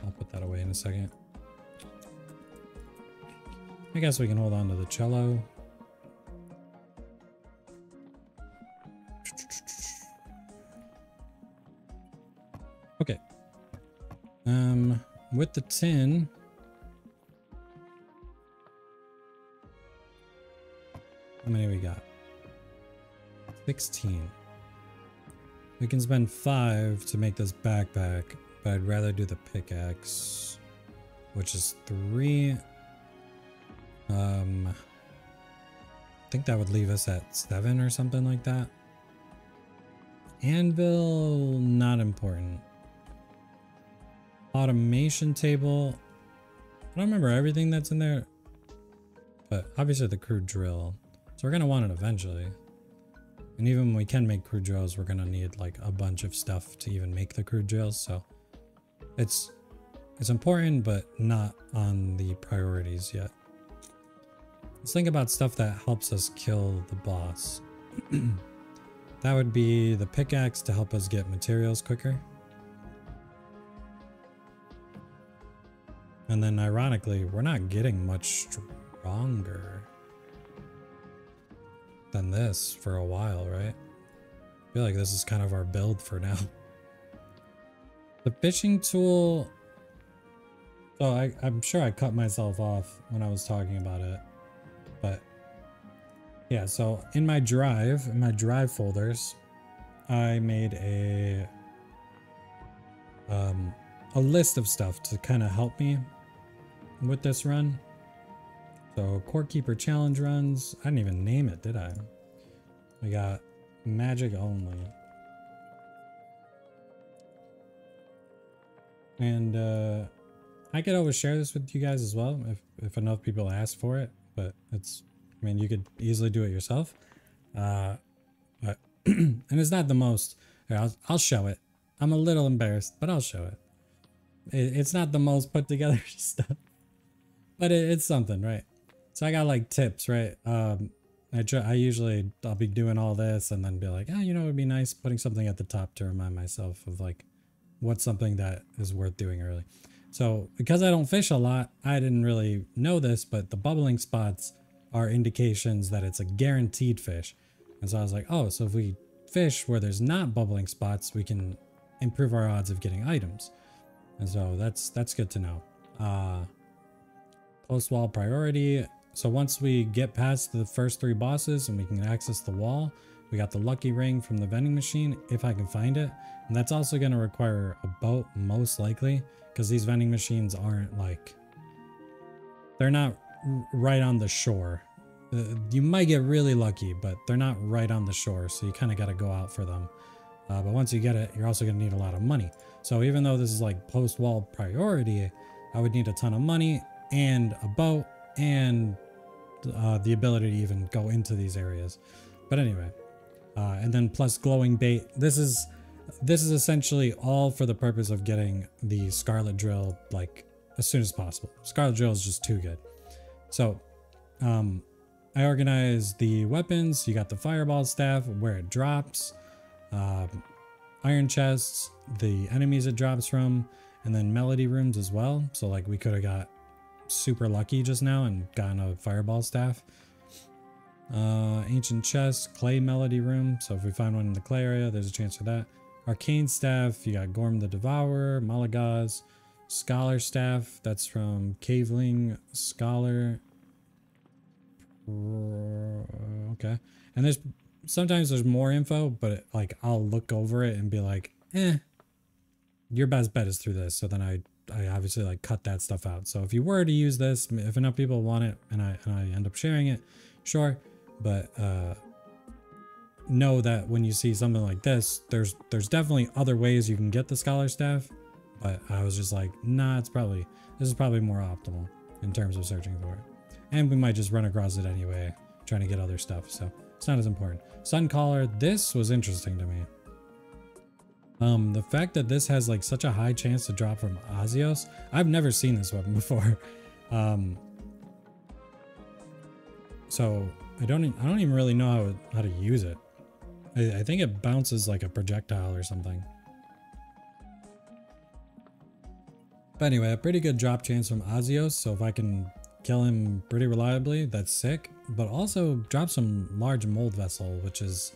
I'll put that away in a second. I guess we can hold on to the cello. Okay. With the tin, how many we got? 16. We can spend 5 to make this backpack, but I'd rather do the pickaxe, which is 3. I think that would leave us at 7 or something like that. Anvil, not important. Automation table. I don't remember everything that's in there, but obviously the crude drill. So we're gonna want it eventually. And even when we can make crude drills, we're gonna need like a bunch of stuff to even make the crude drills. So it's important, but not on the priorities yet. Let's think about stuff that helps us kill the boss. That would be the pickaxe to help us get materials quicker. And then ironically, we're not getting much stronger than this for a while, right? I feel like this is kind of our build for now. The fishing tool. So I'm sure I cut myself off when I was talking about it. But yeah, so in my drive folders, I made a list of stuff to kind of help me with this run. So Core Keeper challenge runs. I didn't even name it, did I? We got magic only. And I could always share this with you guys as well if enough people ask for it, but it's, I mean, you could easily do it yourself. But and it's not the most, here, I'll show it. I'm a little embarrassed, but I'll show it. It's not the most put together stuff, but it's something, right? So I got like tips, right? I usually, I'll be doing all this and then be like, oh, you know, it'd be nice putting something at the top to remind myself of like, what's something that is worth doing early. So because I don't fish a lot, I didn't really know this, but the bubbling spots are indications that it's a guaranteed fish. And so I was like, oh, so if we fish where there's not bubbling spots, we can improve our odds of getting items. And so that's good to know. Post wall priority. So once we get past the first 3 bosses and we can access the wall, we got the lucky ring from the vending machine, if I can find it. And that's also going to require a boat, most likely, because these vending machines aren't like, they're not right on the shore. You might get really lucky, but they're not right on the shore, so you kind of got to go out for them. But once you get it, you're also going to need a lot of money. So even though this is like post-wall priority, I would need a ton of money and a boat and the ability to even go into these areas. But anyway, and then plus glowing bait. This is essentially all for the purpose of getting the Scarlet Drill like as soon as possible. Scarlet Drill is just too good. So I organized the weapons. You got the fireball staff, where it drops, iron chests, the enemies it drops from, and then melody rooms as well. So like we could have got super lucky just now and gotten a fireball staff. Ancient chest, clay melody room. So if we find one in the clay area, there's a chance for that. Arcane staff, you got Gorm the Devourer, Malagaz, Scholar staff, that's from Caveling Scholar. Okay. And there's sometimes there's more info, but like I'll look over it and be like, your best bet is through this. So then I obviously like cut that stuff out. So if you were to use this, if enough people want it and I end up sharing it, sure. But know that when you see something like this, there's definitely other ways you can get the Scholar staff. But I was just like, nah, this is probably more optimal in terms of searching for it. And we might just run across it anyway, trying to get other stuff. So it's not as important. Sun Collar, this was interesting to me. The fact that this has like such a high chance to drop from Azios. I've never seen this weapon before. So I don't even really know how to use it. I think it bounces like a projectile or something. But anyway, a pretty good drop chance from Azios. So if I can kill him pretty reliably, that's sick. But also drop some large mold vessel, which is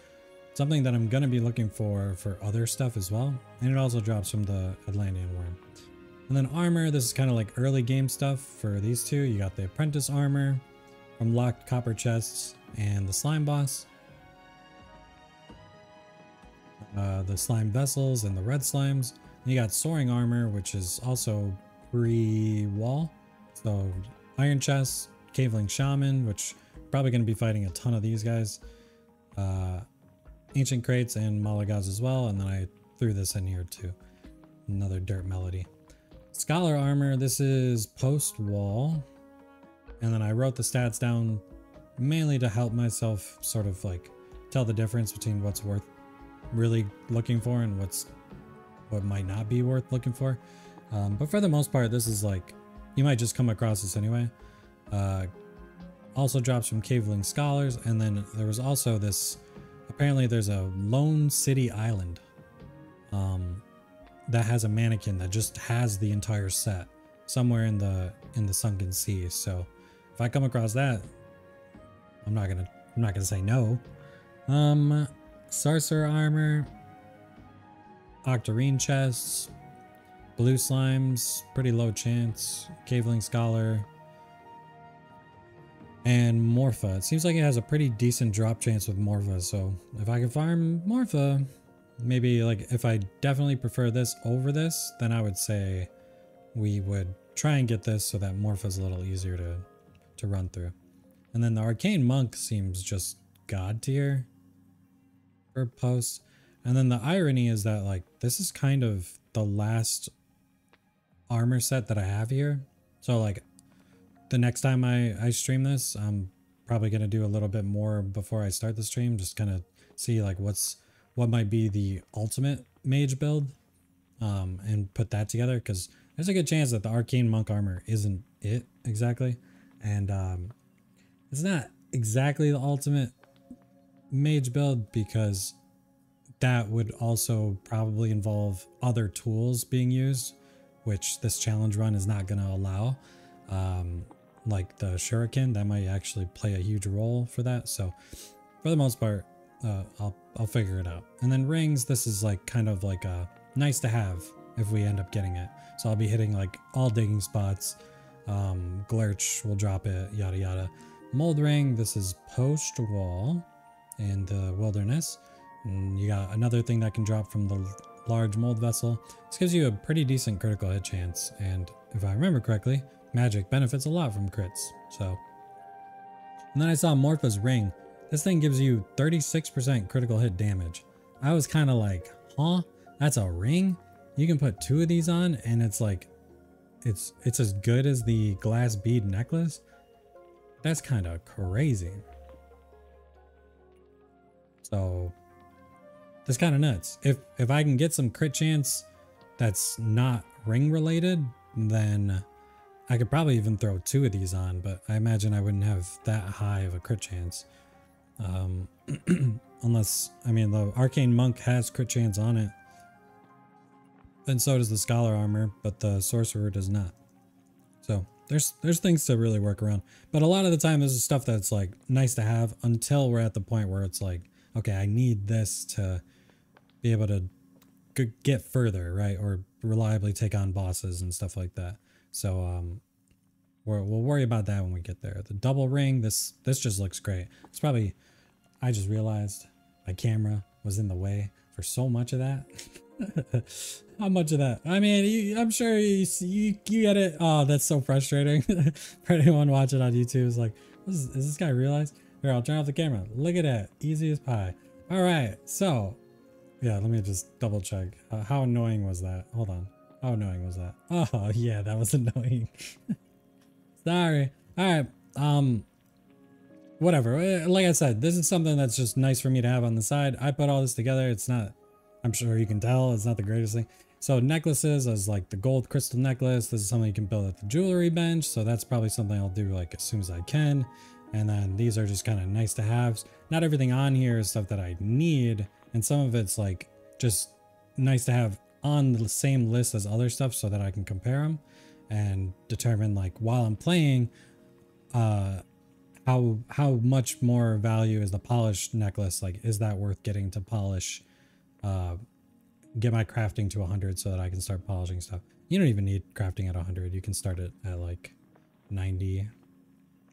something that I'm going to be looking for other stuff as well. And it also drops from the Atlantean worm. And then armor, this is kind of like early game stuff for these two. You got the apprentice armor from locked copper chests and the slime boss. The slime vessels and the red slimes. And you got soaring armor, which is also pre-wall. So iron chest, caveling shaman, which probably going to be fighting a ton of these guys. Ancient crates and Malagas as well. And then I threw this in here too. Another dirt melody. Scholar armor, this is post wall. And then I wrote the stats down mainly to help myself sort of like tell the difference between what's worth really looking for and what might not be worth looking for. But for the most part, this is like, you might just come across this anyway. Also drops from caveling scholars. And then there was also this, apparently there's a lone city island that has a mannequin that just has the entire set somewhere in the sunken sea. So if I come across that, I'm not gonna say no. Sorcerer armor, octarine chests, blue slimes, pretty low chance, caveling scholar, and Morpha. It seems like it has a pretty decent drop chance with Morpha, so if I can farm Morpha, maybe like if I definitely prefer this over this, then I would say we would try and get this so that Morpha's a little easier to run through. And then the Arcane Monk seems just god tier for posts. And then the irony is that like this is kind of the last armor set that I have here. So like the next time I stream this, I'm probably gonna do a little bit more before I start the stream, just kind of see like what might be the ultimate mage build, and put that together, because there's a good chance that the Arcane Monk armor isn't it exactly, and it's not exactly the ultimate mage build because that would also probably involve other tools being used, which this challenge run is not going to allow. Like the shuriken, that might actually play a huge role for that. So for the most part, I'll figure it out. And then rings, this is like kind of like a nice to have if we end up getting it. So I'll be hitting like all digging spots. Glurch will drop it, yada yada. Mold ring, this is post wall in the wilderness. And you got another thing that can drop from the large mold vessel. This gives you a pretty decent critical hit chance, and if I remember correctly, magic benefits a lot from crits. So, and then I saw Morpha's ring. This thing gives you 36% critical hit damage. I was kind of like, huh? That's a ring? You can put 2 of these on and it's like, it's as good as the glass bead necklace? That's kind of crazy. So that's kind of nuts. If I can get some crit chance that's not ring related, then I could probably even throw 2 of these on, but I imagine I wouldn't have that high of a crit chance. Unless, I mean, the Arcane Monk has crit chance on it. And so does the Scholar armor, but the Sorcerer does not. So there's things to really work around. But a lot of the time this is stuff that's like nice to have until we're at the point where it's like, okay, I need this to be able to get further, right? Or reliably take on bosses and stuff like that. So we'll worry about that when we get there. The double ring, this just looks great. It's probably, I just realized my camera was in the way for so much of that. How much of that? I mean, I'm sure you get it. Oh, that's so frustrating. For anyone watching on YouTube, is like, is this guy realize? Here, I'll turn off the camera. Look at that, easy as pie. All right, so yeah, let me just double check. How annoying was that? Hold on. How annoying was that? Oh yeah, that was annoying. Sorry. All right. Whatever. Like I said, this is something that's just nice for me to have on the side. I put all this together. It's not, I'm sure you can tell, it's not the greatest thing. So necklaces, as like the gold crystal necklace, this is something you can build at the jewelry bench. So that's probably something I'll do like as soon as I can. And then these are just kind of nice to haves. Not everything on here is stuff that I need. And some of it's like just nice to have on the same list as other stuff so that I can compare them and determine like while I'm playing, how much more value is the polished necklace? Like, is that worth getting to polish get my crafting to 100 so that I can start polishing stuff. You don't even need crafting at 100. You can start it at like 90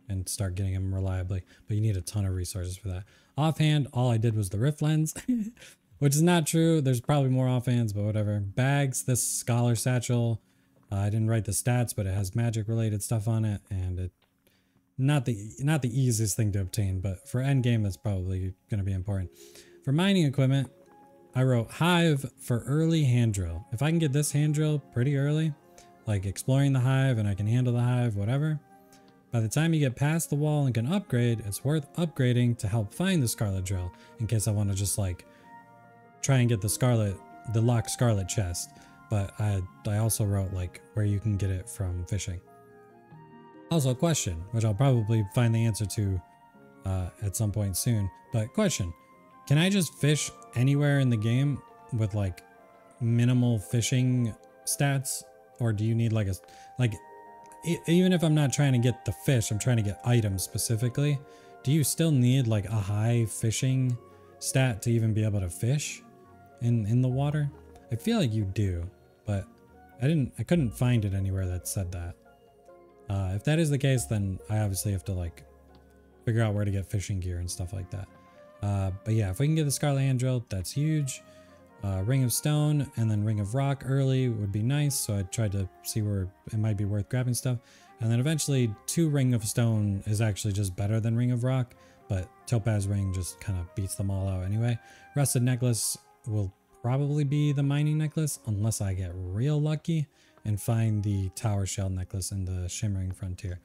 and start getting them reliably, but you need a ton of resources for that. Offhand, all I did was the rift lens, which is not true. There's probably more offhands, but whatever. Bags, this scholar satchel. I didn't write the stats, but it has magic related stuff on it, and it not the easiest thing to obtain, but for endgame that's probably going to be important. For mining equipment, I wrote hive for early hand drill. If I can get this hand drill pretty early, like exploring the hive and I can handle the hive, whatever, by the time you get past the wall and can upgrade, it's worth upgrading to help find the scarlet drill in case I want to just like try and get the locked scarlet chest. But I also wrote like where you can get it from fishing. Also a question, which I'll probably find the answer to at some point soon, but question, can I just fish anywhere in the game with like minimal fishing stats, or do you need like even if I'm not trying to get the fish, I'm trying to get items specifically, do you still need like a high fishing stat to even be able to fish in the water? I feel like you do, but I couldn't find it anywhere that said that. If that is the case, then I obviously have to like figure out where to get fishing gear and stuff like that. But yeah, if we can get the scarlet hand drill, that's huge. Ring of stone and then ring of rock early would be nice, so I tried to see where it might be worth grabbing stuff. And then eventually 2 ring of stone is actually just better than ring of rock, but topaz ring just kind of beats them all out anyway. Rusted necklace will probably be the mining necklace unless I get real lucky and find the tower shell necklace in the shimmering frontier.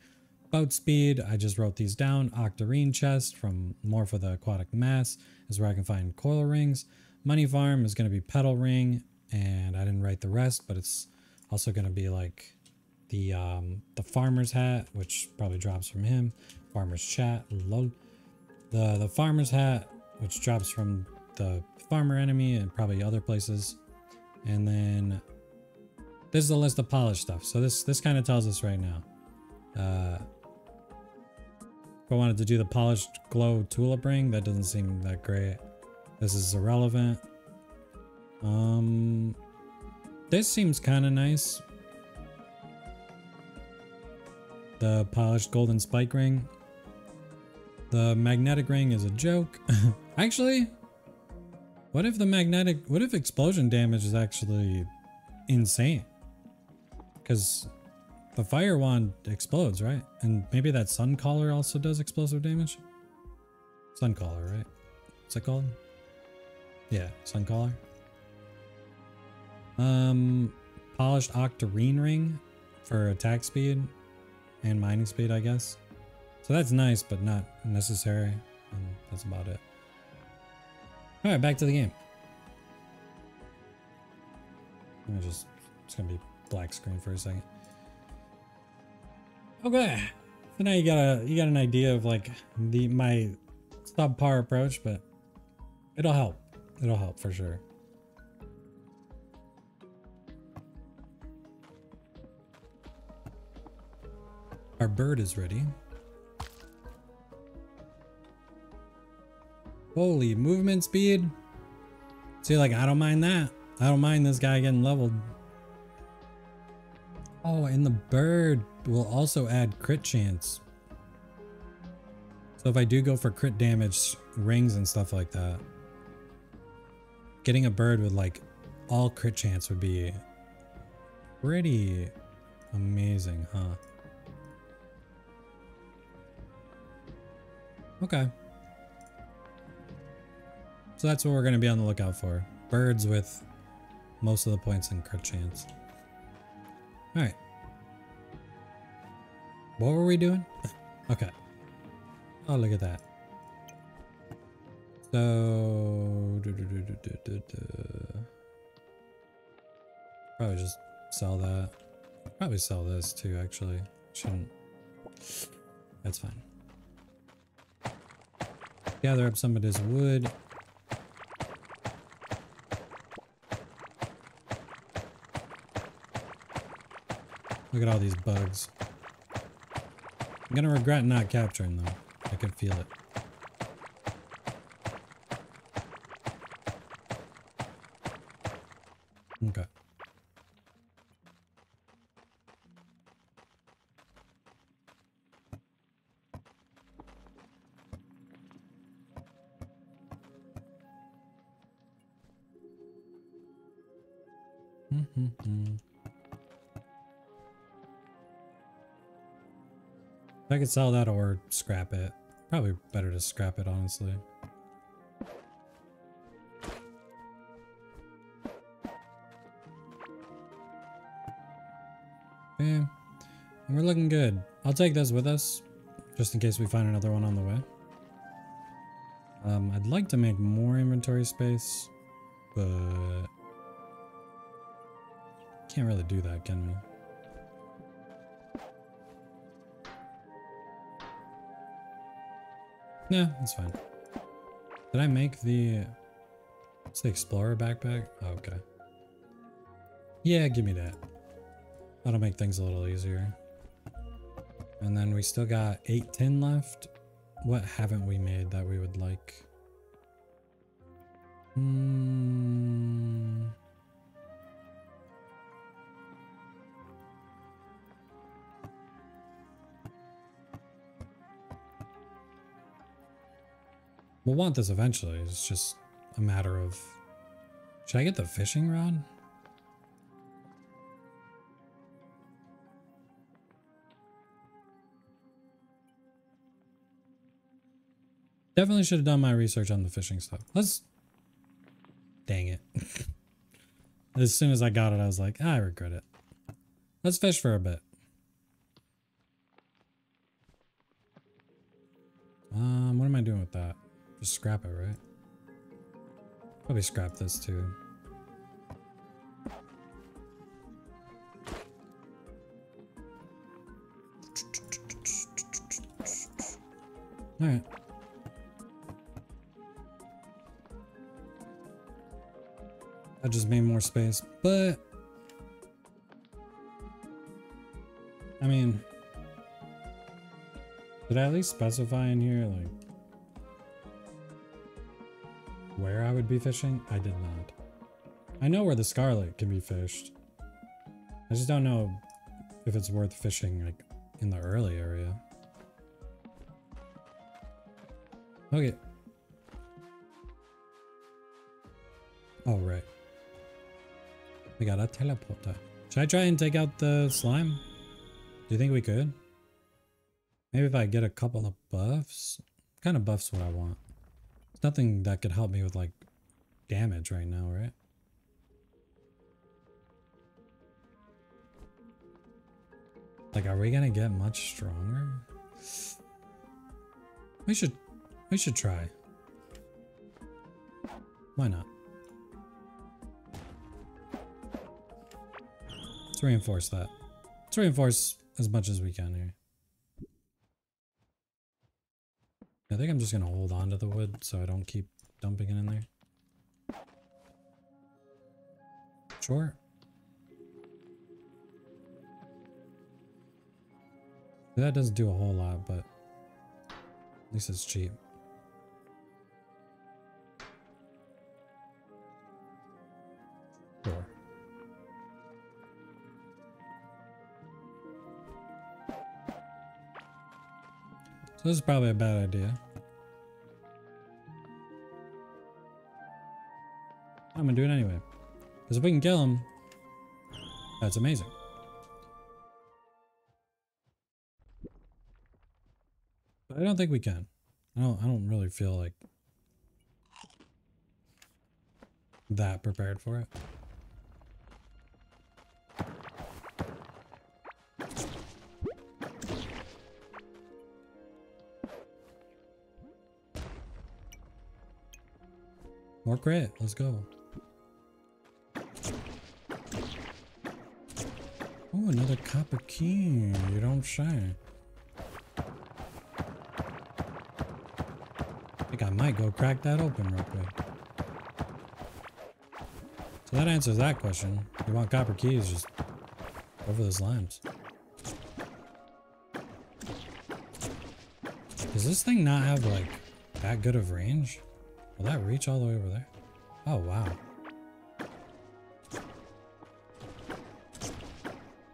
Boat speed, I just wrote these down. Octarine chest from more for the aquatic mass is where I can find coil rings. Money farm is going to be petal ring, and I didn't write the rest, but it's also going to be like the farmer's hat, which probably drops from him. Farmer's chat, lol. The farmer's hat, which drops from the farmer enemy and probably other places. And then this is a list of polished stuff. So this kind of tells us right now. If I wanted to do the polished glow tulip ring, that doesn't seem that great. This is irrelevant. This seems kind of nice. The polished golden spike ring. The magnetic ring is a joke. Actually, what if explosion damage is actually insane? Because the fire wand explodes, right? And maybe that sun collar also does explosive damage? Sun collar, right? What's it called? Yeah, sun collar. Polished octarine ring for attack speed and mining speed, I guess. So that's nice, but not necessary. And that's about it. All right, back to the game. It's gonna be black screen for a second. Okay, so now you got an idea of like my subpar approach, but it'll help. It'll help for sure. Our bird is ready. Holy movement speed. See, like, I don't mind that. I don't mind this guy getting leveled. Oh, and the bird will also add crit chance. So if I do go for crit damage, rings and stuff like that, getting a bird with like all crit chance would be pretty amazing, huh? Okay. So that's what we're going to be on the lookout for. Birds with most of the points in crit chance. Alright. What were we doing? Okay. Oh, look at that. So... Probably just sell that. Probably sell this too, actually. Shouldn't. That's fine. Gather up some of this wood. Look at all these bugs. I'm gonna regret not capturing them. I can feel it. I could sell that or scrap it. Probably better to scrap it, honestly. Yeah, and we're looking good. I'll take this with us, just in case we find another one on the way. I'd like to make more inventory space, but can't really do that, can we? Yeah, that's fine. Did I make the... It's the Explorer backpack? Oh, okay. Yeah, give me that. That'll make things a little easier. And then we still got 8 tin left. What haven't we made that we would like? We'll want this eventually. It's just a matter of... Should I get the fishing rod? Definitely should have done my research on the fishing stuff. Let's... Dang it. As soon as I got it, I was like, I regret it. Let's fish for a bit. What am I doing with that? Just scrap it, right? Probably scrap this too. Alright. I just made more space, but I mean, did I at least specify in here like where I would be fishing? I did not. I know where the Scarlet can be fished. I just don't know if it's worth fishing like in the early area. Okay. Oh, right. We got a teleporter. Should I try and take out the slime? Do you think we could? Maybe if I get a couple of buffs? What kind of buffs would I want? There's nothing that could help me with like damage right now, right? Like, are we gonna get much stronger? We should try. Why not? Let's reinforce that. Let's reinforce as much as we can here. I think I'm just gonna hold on to the wood so I don't keep dumping it in there. Sure. That doesn't do a whole lot, but at least it's cheap. Sure. So this is probably a bad idea. I'm gonna do it anyway. Because if we can kill him, that's amazing. But I don't think we can. I don't really feel like that prepared for it. More crit, let's go. Oh, another copper key. You don't say. I think I might go crack that open real quick. So that answers that question. You want copper keys, just go for the slimes. Does this thing not have like that good of range? Will that reach all the way over there? Oh, wow.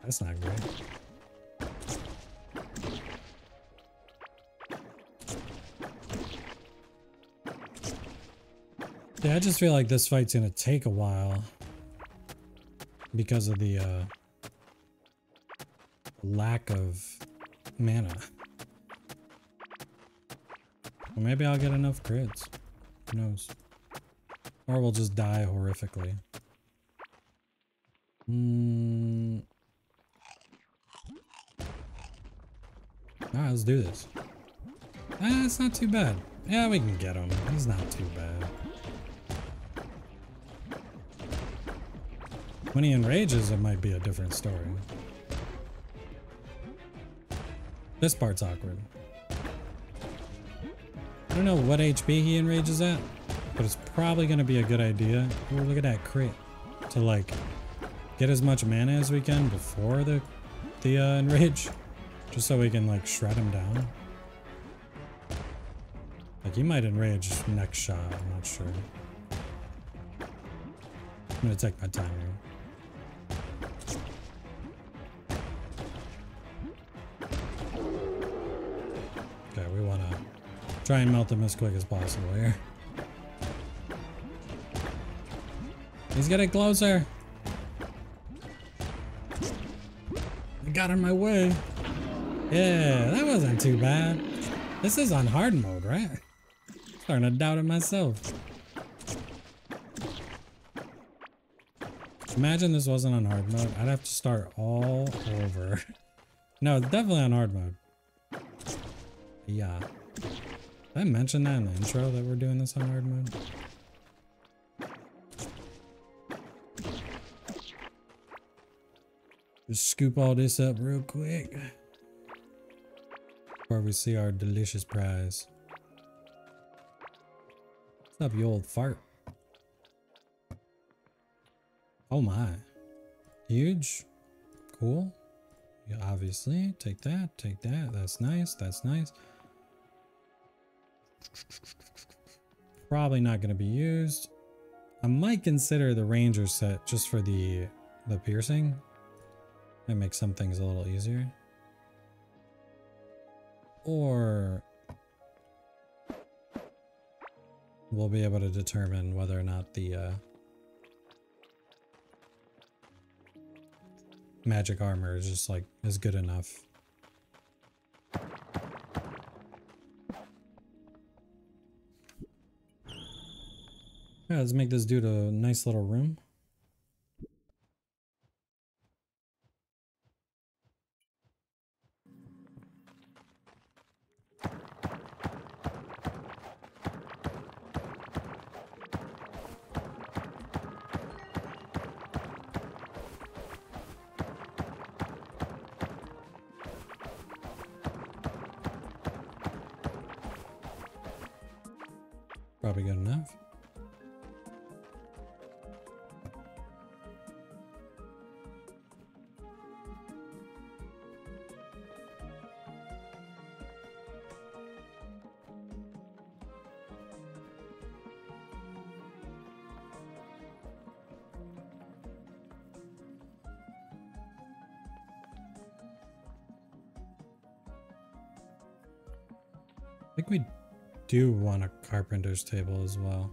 That's not great. Yeah, I just feel like this fight's gonna take a while. because of the lack of mana. Well, maybe I'll get enough crits. Who knows? Or we'll just die horrifically. Alright, let's do this. It's not too bad. Yeah, we can get him. He's not too bad. When he enrages, it might be a different story. This part's awkward. I don't know what HP he enrages at, but it's probably going to be a good idea. Oh, look at that crit. To like get as much mana as we can before the enrage, just so we can like shred him down. Like he might enrage next shot. I'm not sure. I'm gonna take my time here. Okay, we want to try and melt him as quick as possible here. He's getting closer. I got in my way. Yeah, that wasn't too bad. This is on hard mode, right? Starting to doubt it myself. Imagine this wasn't on hard mode. I'd have to start all over. No, it's definitely on hard mode. Yeah. Did I mention that in the intro that we're doing this on hard mode? Just scoop all this up real quick before we see our delicious prize. What's up, you old fart? Oh my. Huge. Cool. Yeah, obviously. Take that. Take that. That's nice. That's nice. Probably not going to be used. I might consider the ranger set just for the piercing. Might make some things a little easier. Or we'll be able to determine whether or not the magic armor is just like is good enough. Yeah, let's make this dude a nice little room. Probably good enough. I think we do want a carpenter's table as well.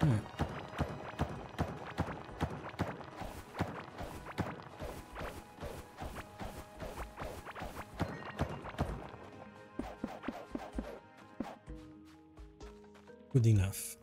Alright. Good enough.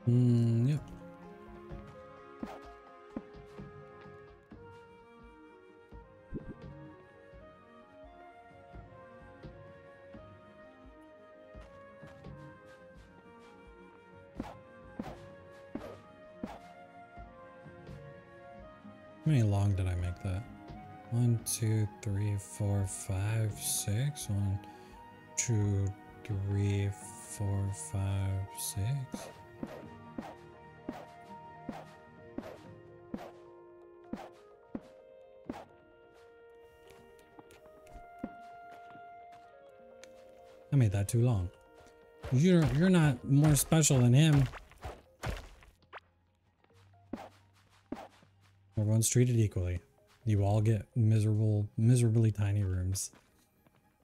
Yep. How many long did I make that? 1, 2, 3, 4, 5, 6. 1, 2, 3, 4, 5, 6. I made that too long. You're not more special than him. Everyone's treated equally. You all get miserably tiny rooms.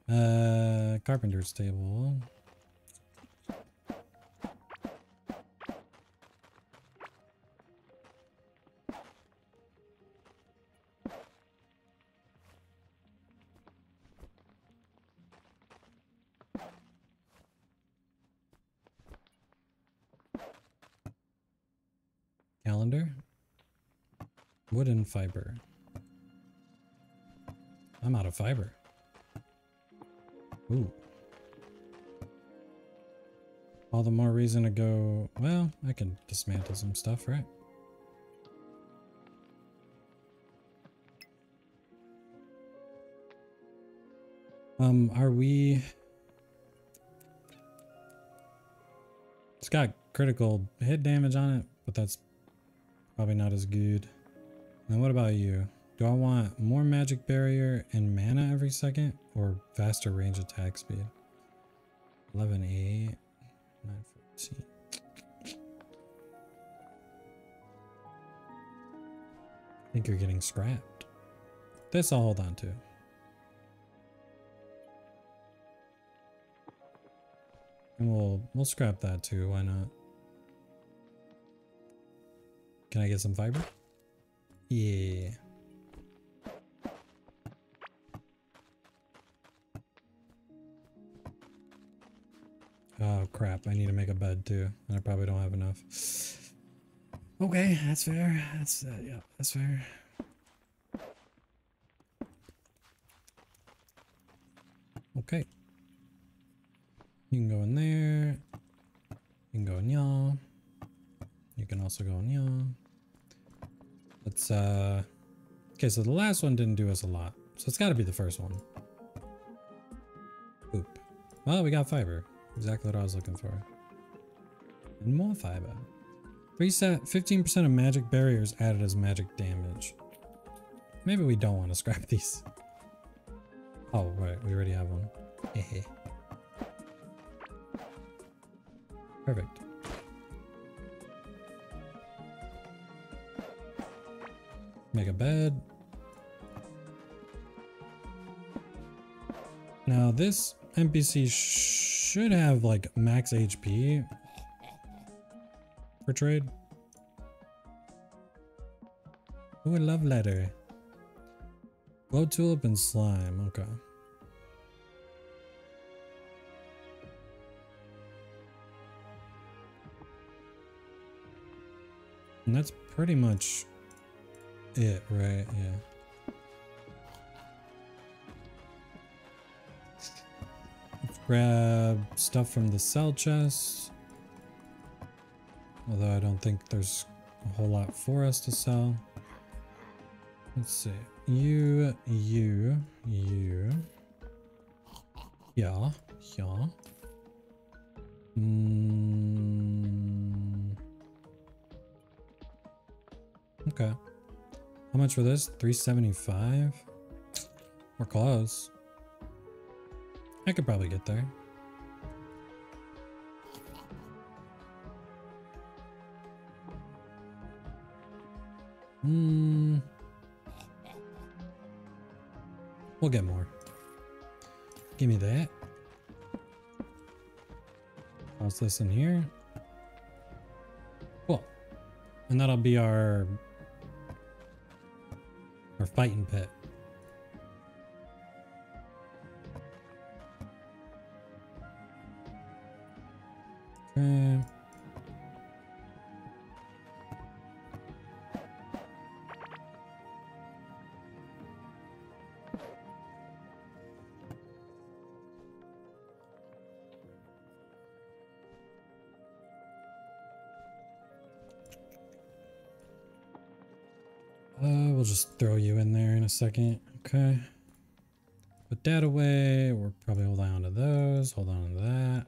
Carpenter's table. Calendar. Wooden fiber. I'm out of fiber. Ooh. All the more reason to go... Well, I can dismantle some stuff, right? Are we... It's got critical hit damage on it, but that's probably not as good. And what about you? Do I want more magic barrier and mana every second or faster range attack speed? 11, 8, 9, 14. I think you're getting scrapped. This I'll hold on to. And we'll scrap that too, why not? Can I get some fiber? Yeah. Oh crap, I need to make a bed too, and I probably don't have enough. Okay, that's fair. That's yeah, that's fair. Okay. You can go in there. You can go in y'all. You can also go in y'all. Let's okay, so the last one didn't do us a lot. So it's gotta be the first one. Oop. Well, we got fiber. Exactly what I was looking for. And more fiber. 15% of magic barriers added as magic damage. Maybe we don't want to scrap these. Oh, right. We already have one. Hehe. Perfect. Make a bed. Now this NPC should have like max HP for trade. Ooh, a love letter. Glow tulip and slime. Okay. And that's pretty much it, right? Yeah. Let's grab stuff from the cell chest. Although I don't think there's a whole lot for us to sell. Let's see. You. Yeah. Okay. How much for this? 375? We're close. I could probably get there. We'll get more. Give me that. What's this in here? Cool. And that'll be our fighting pit. Okay. We'll just throw you in there in a second. Okay. Put that away. We're probably holding on to those. Hold on to that.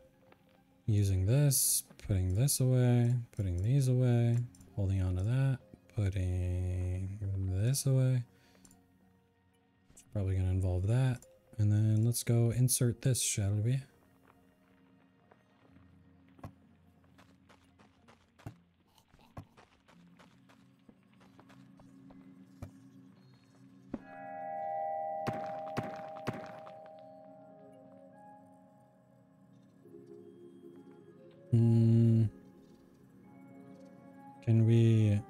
Using this. Putting this away. Putting these away. Holding on to that. Putting this away. It's probably going to involve that. And then let's go insert this, shall we? Can we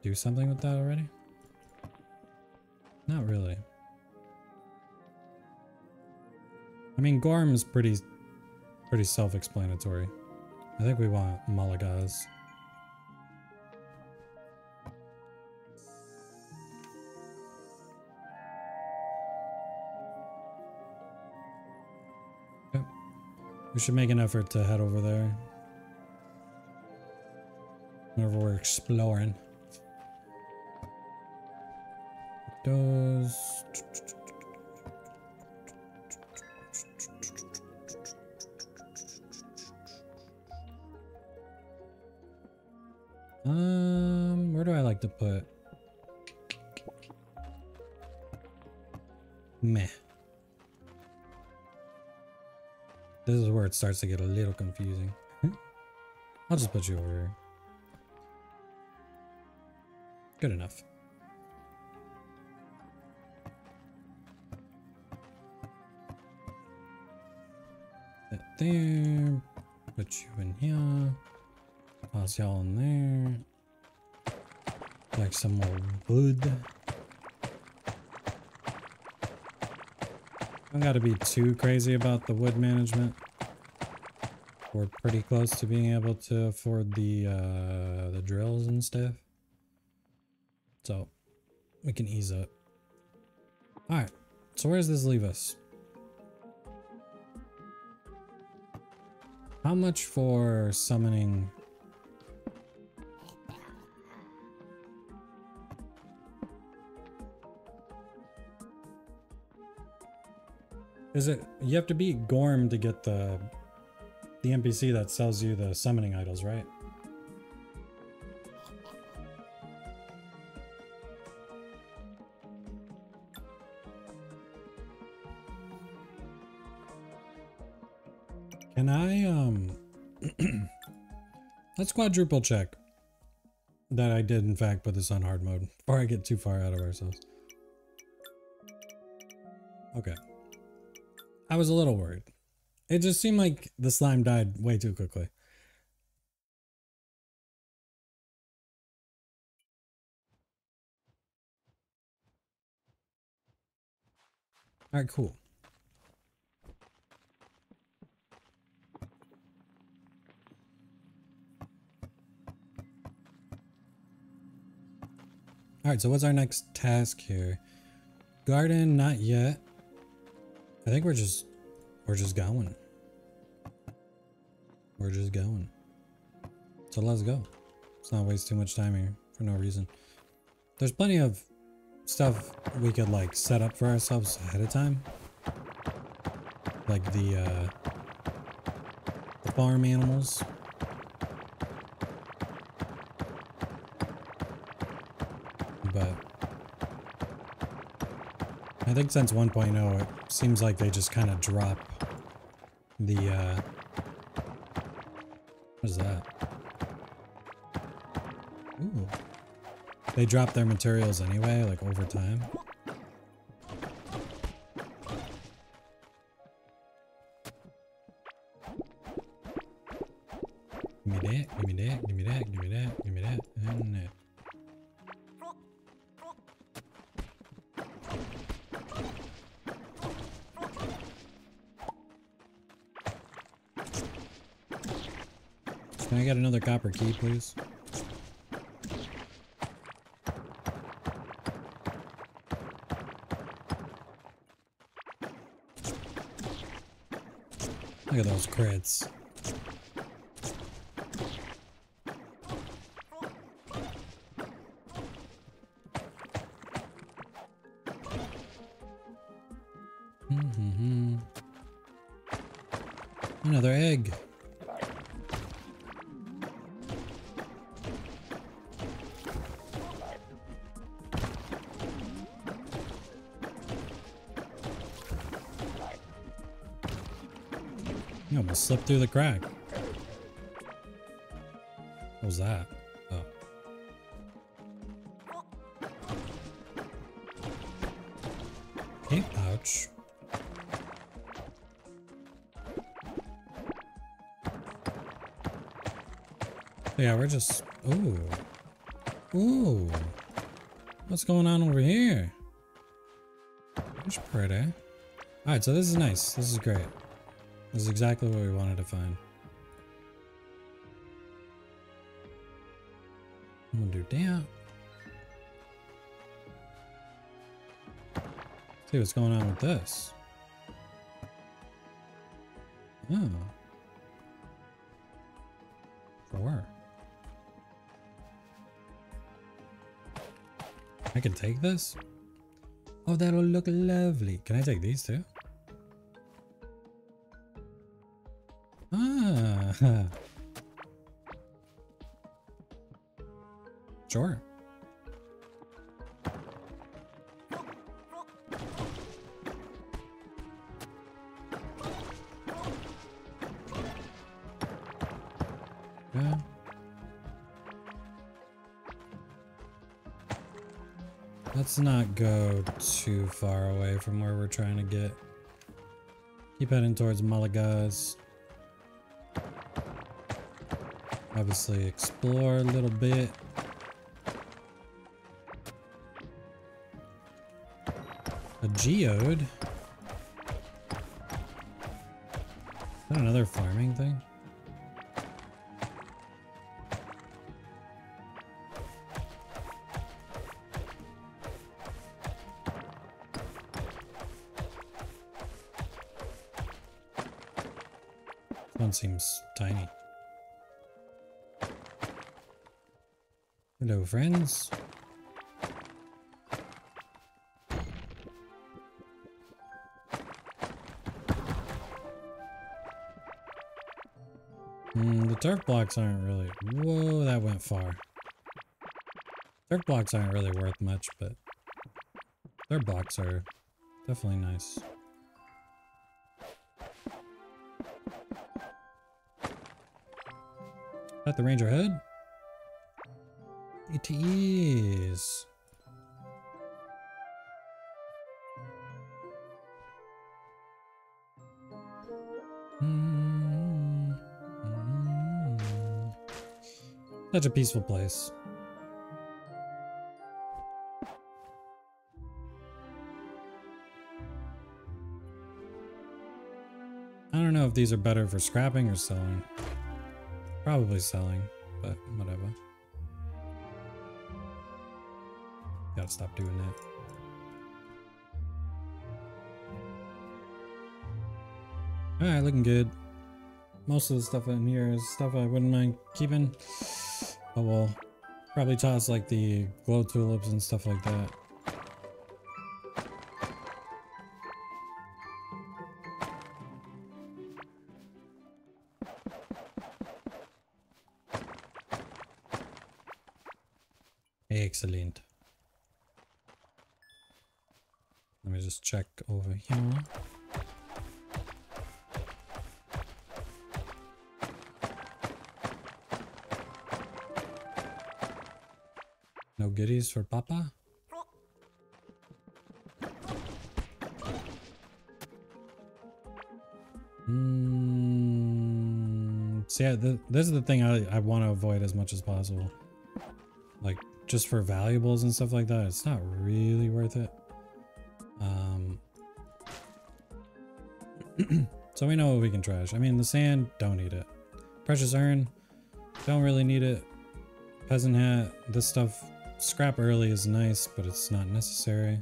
do something with that already? Not really. I mean, Gorm's pretty self-explanatory. I think we want Mulligas. Okay. We should make an effort to head over there whenever we're exploring. Those. Where do I like to put? Meh. This is where it starts to get a little confusing. I'll just put you over here. Good enough. That there. Put you in here. Toss y'all in there. Like some more wood. Don't gotta be too crazy about the wood management. We're pretty close to being able to afford the drills and stuff. So we can ease up. Alright, so where does this leave us? How much for summoning? Is it, you have to beat Gorm to get the NPC that sells you the summoning idols, right? Can I, let's quadruple check that I did in fact put this on hard mode before I get too far out of ourselves. Okay. I was a little worried. It just seemed like the slime died way too quickly. Alright, cool. Alright, so what's our next task here? Garden, not yet. I think we're just going. We're just going. So let's go. Let's not waste too much time here for no reason. There's plenty of stuff we could like set up for ourselves ahead of time. Like the farm animals. But I think since 1.0 it seems like they just kind of drop the what is that? Ooh. They drop their materials anyway, like over time. Give me that, give me that, give me that, give me that, give me that, and that. Can I get another copper key, please? Look at those crits. Another egg. You almost slipped through the crack. What was that? Oh. Paint pouch. Yeah, we're just... Ooh. Ooh. What's going on over here? That's pretty. Alright, so this is nice. This is great. This is exactly what we wanted to find. I'm gonna do that. See what's going on with this. Oh. Sure. I can take this? Oh, that'll look lovely. Can I take these too? Ah. Sure. Yeah. Let's not go too far away from where we're trying to get. Keep heading towards Malagas. Obviously explore a little bit. A geode? Is that another farming thing? One seems tiny. Hello, friends. The turf blocks aren't really... Whoa, that went far. Turf blocks aren't really worth much, but turf blocks are definitely nice. Is that the ranger hood? It is. Such a peaceful place. I don't know if these are better for scrapping or selling. Probably selling, but whatever. Gotta stop doing that. Alright, looking good. Most of the stuff in here is stuff I wouldn't mind keeping. But we'll probably toss like the glow tulips and stuff like that. Excellent. Let me just check over here. No goodies for Papa? So yeah, this is the thing I want to avoid as much as possible. Like, just for valuables and stuff like that, it's not really worth it. So we know what we can trash. I mean, the sand, don't need it. Precious urn, don't really need it. Peasant hat, this stuff, scrap early is nice, but it's not necessary.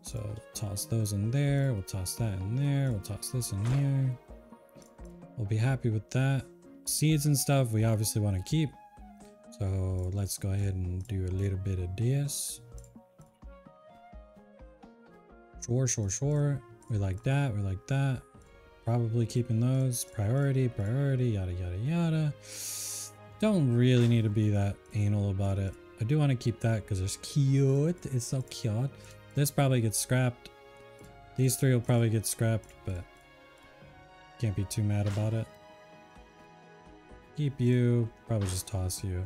So toss those in there, we'll toss that in there, we'll toss this in here. We'll be happy with that. Seeds and stuff we obviously want to keep. So let's go ahead and do a little bit of this. Sure. We like that. We like that. Probably keeping those. Priority, priority, yada, yada, yada. Don't really need to be that anal about it. I do want to keep that because it's cute. It's so cute. This probably gets scrapped. These three will probably get scrapped, but can't be too mad about it. Keep you. Probably just toss you.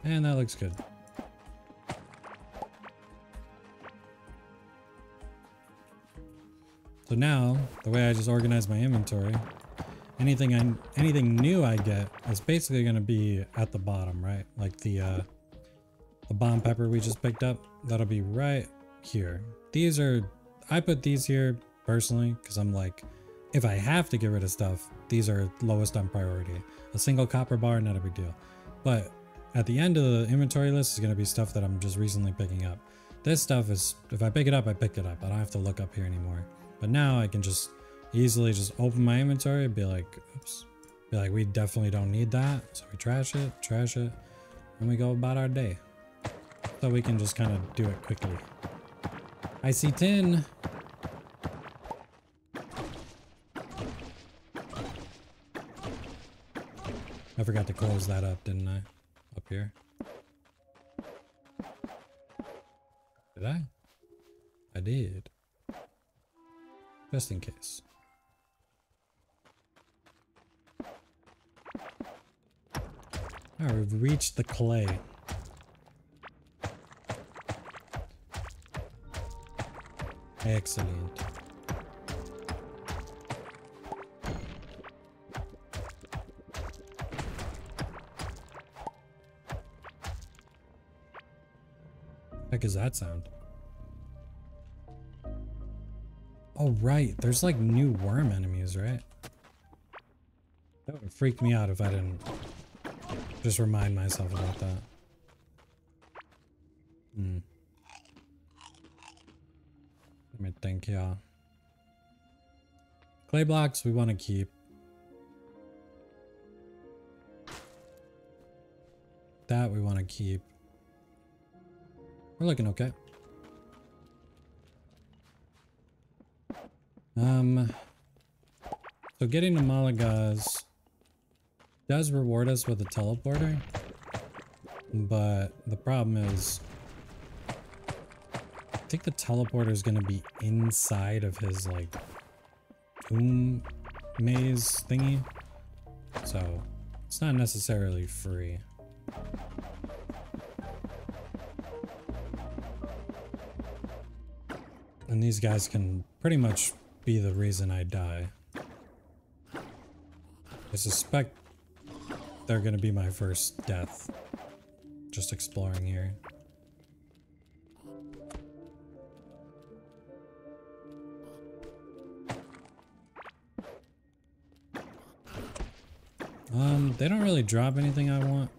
And that looks good. So now, the way I just organize my inventory, anything new I get is basically going to be at the bottom, right? Like the bomb pepper we just picked up, that'll be right here. I put these here personally because I'm like, if I have to get rid of stuff, these are lowest on priority. A single copper bar, not a big deal. But at the end of the inventory list is going to be stuff that I'm just recently picking up. This stuff is, if I pick it up, I pick it up. I don't have to look up here anymore. But now I can just easily just open my inventory and be like, oops. Be like, we definitely don't need that. So we trash it, and we go about our day. So we can just kind of do it quickly. I see tin. I forgot to close that up, didn't I? Up here. Did I? I did. Just in case. Alright, we've reached the clay. Excellent. Heck is that sound? Oh right, there's like new worm enemies, right? That would freak me out if I didn't just remind myself about that. Let me think, yeah. Clay blocks we want to keep. That we want to keep. We're looking okay. So getting to Malagaz does reward us with a teleporter, but the problem is I think the teleporter is going to be inside of his like tomb maze thingy, so it's not necessarily free. And these guys can pretty much be the reason I die. I suspect they're gonna be my first death. Just exploring here. They don't really drop anything I want,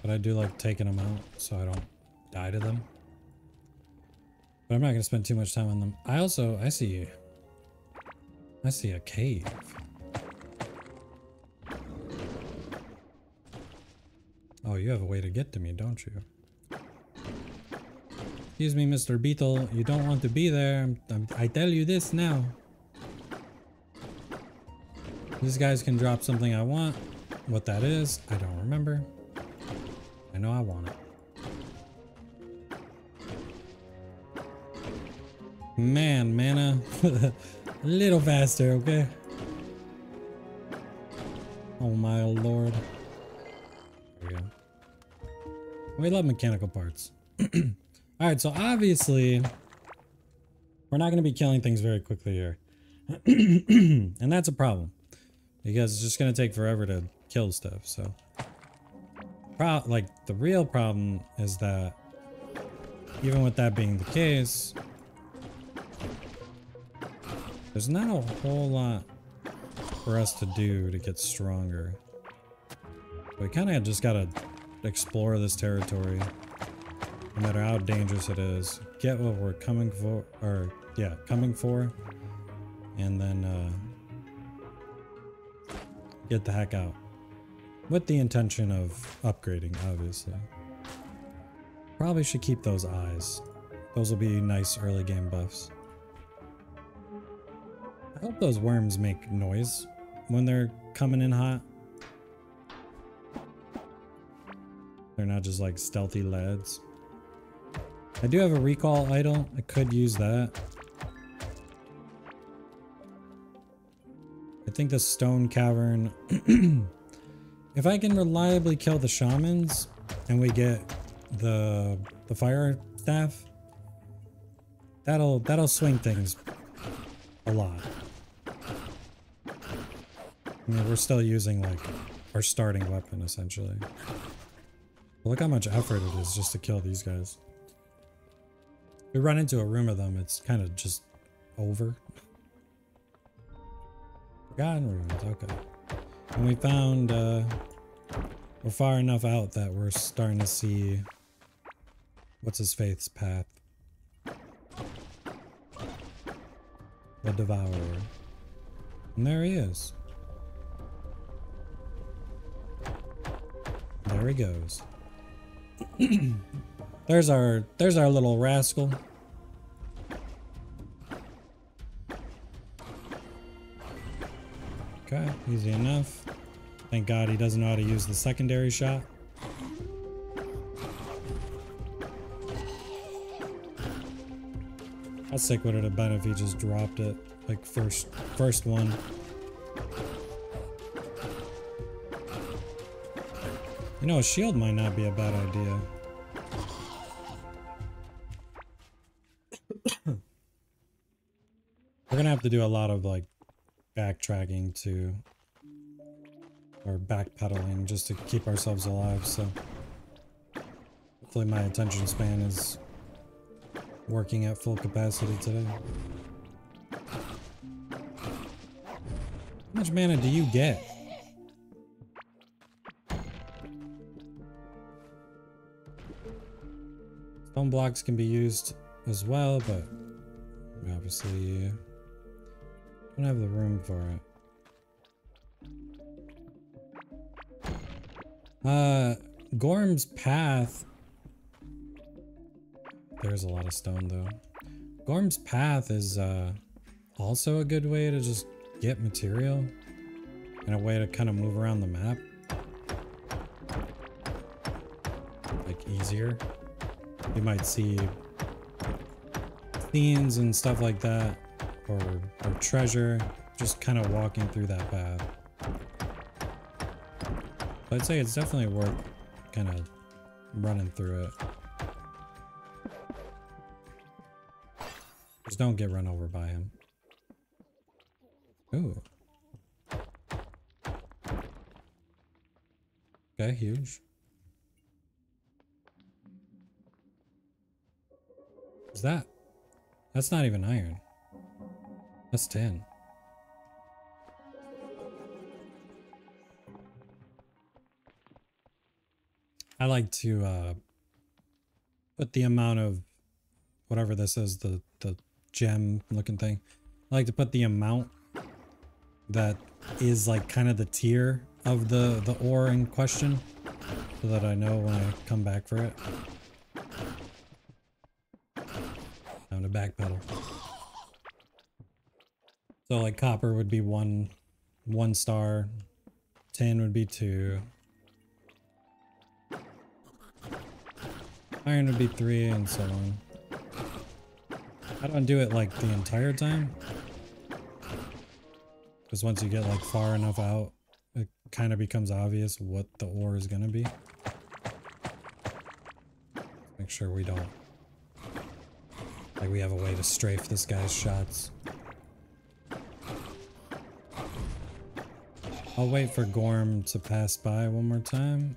but I do like taking them out so I don't die to them. But I'm not gonna spend too much time on them. I see a cave. Oh, you have a way to get to me, don't you? Excuse me, Mr. Beetle, you don't want to be there. I tell you this now. These guys can drop something I want. What that is, I don't remember. I know I want it. Man, mana. A little faster, okay? Oh my lord. There we go. We love mechanical parts. Alright, so obviously we're not going to be killing things very quickly here. And that's a problem. Because it's just going to take forever to kill stuff, so... like, the real problem is that even with that being the case, there's not a whole lot for us to do to get stronger. We kind of just gotta explore this territory, no matter how dangerous it is. Get what we're coming for, and then get the heck out. With the intention of upgrading, obviously. Probably should keep those eyes. Those will be nice early game buffs. I hope those worms make noise when they're coming in hot. They're not just like stealthy lads. I do have a recall idol. I could use that. I think the stone cavern. If I can reliably kill the shamans and we get the fire staff, that'll swing things a lot. I mean, we're still using like our starting weapon essentially. But look how much effort it is just to kill these guys. If we run into a room of them, it's kind of just over. Forgotten rooms, okay. And we found, we're far enough out that we're starting to see what's his faith's path. The Devourer. And there he is. There he goes. There's our little rascal. Okay, easy enough. Thank God he doesn't know how to use the secondary shot. How sick would it have been if he just dropped it like first one. You know, a shield might not be a bad idea. We're gonna have to do a lot of like backtracking to, or backpedaling just to keep ourselves alive, so hopefully my attention span is working at full capacity today. How much mana do you get? Stone blocks can be used as well, but we obviously don't have the room for it. Gorm's Path. There's a lot of stone though. Gorm's Path is also a good way to just get material and a way to kind of move around the map. Like easier. You might see scenes and stuff like that, or treasure, just kind of walking through that path. But I'd say it's definitely worth kind of running through it. Just don't get run over by him. Ooh. Okay, huge. What's that? That's not even iron. That's tin. I like to put the amount of whatever this is, the gem looking thing. I like to put the amount that is like kind of the tier of the ore in question, so that I know when I come back for it. Time to backpedal. So like copper would be one star, tin would be 2, iron would be 3, and so on. I don't do it like the entire time, because once you get like far enough out, it kind of becomes obvious what the ore is gonna be. Make sure we don't, like, we have a way to strafe this guy's shots. I'll wait for Gorm to pass by one more time,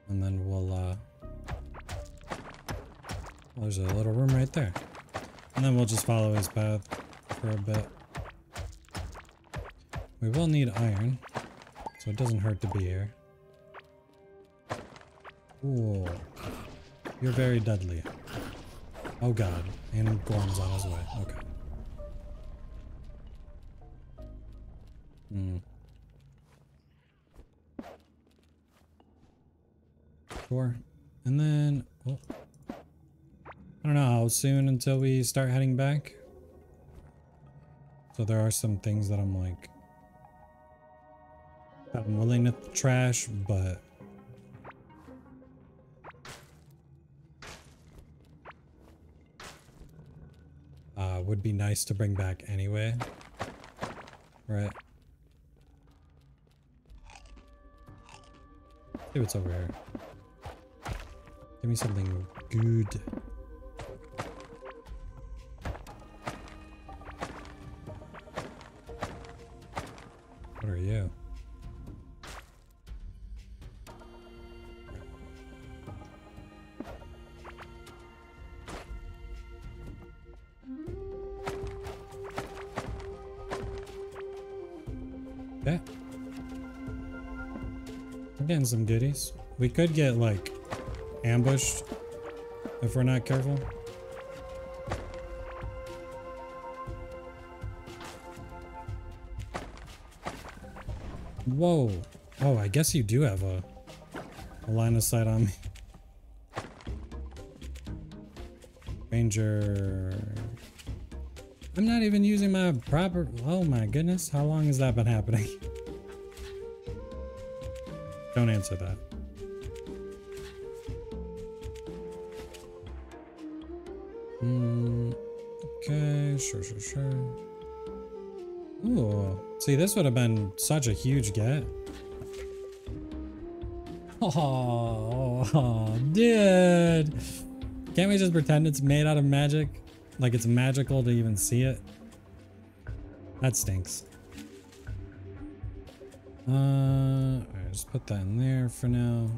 and then we'll oh, there's a little room right there, and then we'll just follow his path for a bit. We will need iron, so it doesn't hurt to be here. Ooh, you're very deadly. Oh god, and Gorm's on his way. Okay. Sure. And then, oh, I don't know how soon until we start heading back. So there are some things that I'm like, that I'm willing to trash, but would be nice to bring back anyway. Right. See what's over here. Give me something good. What are you? Okay. I'm getting some goodies. We could get like ambushed if we're not careful. Whoa. Oh, I guess you do have a line of sight on me. Ranger. I'm not even using my proper... Oh my goodness. How long has that been happening? Don't answer that. Okay, sure. Ooh, see, this would have been such a huge get. Oh, dude. Can't we just pretend it's made out of magic? Like it's magical to even see it? That stinks. Alright, just put that in there for now.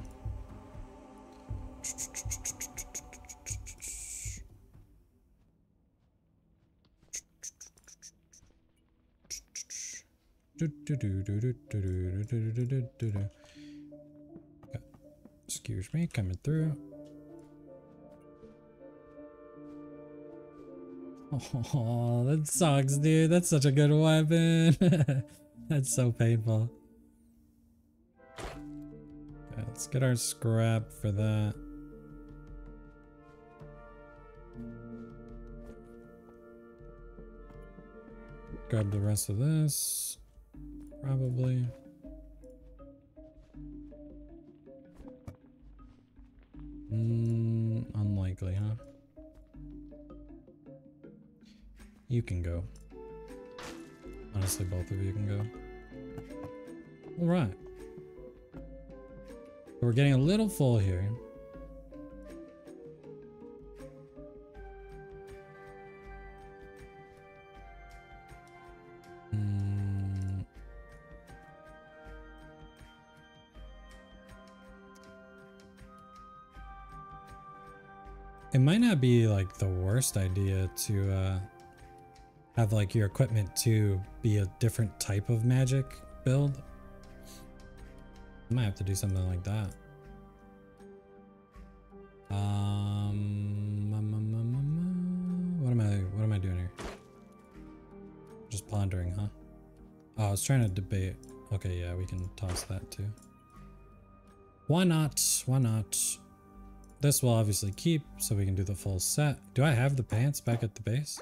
Excuse me, coming through. Oh, that sucks, dude. That's such a good weapon. That's so painful. Okay, let's get our scrap for that. Grab the rest of this. Probably. Unlikely, huh? You can go. Honestly, both of you can go. Alright. We're getting a little full here. It might not be like the worst idea to have like your equipment to be a different type of magic build. I might have to do something like that. What am I doing here? Just pondering, huh? Oh, I was trying to debate. Okay, yeah, we can toss that too. Why not? Why not? This will obviously keep, so we can do the full set. Do I have the pants back at the base?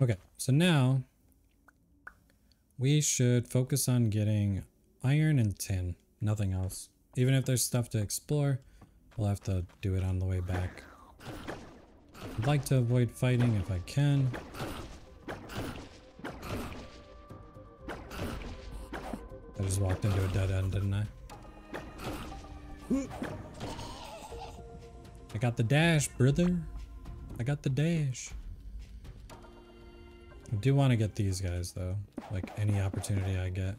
Okay, so now we should focus on getting iron and tin, nothing else. Even if there's stuff to explore, we'll have to do it on the way back. I'd like to avoid fighting if I can. I just walked into a dead end, didn't I? I got the dash, brother. I got the dash. I do want to get these guys though, like any opportunity I get.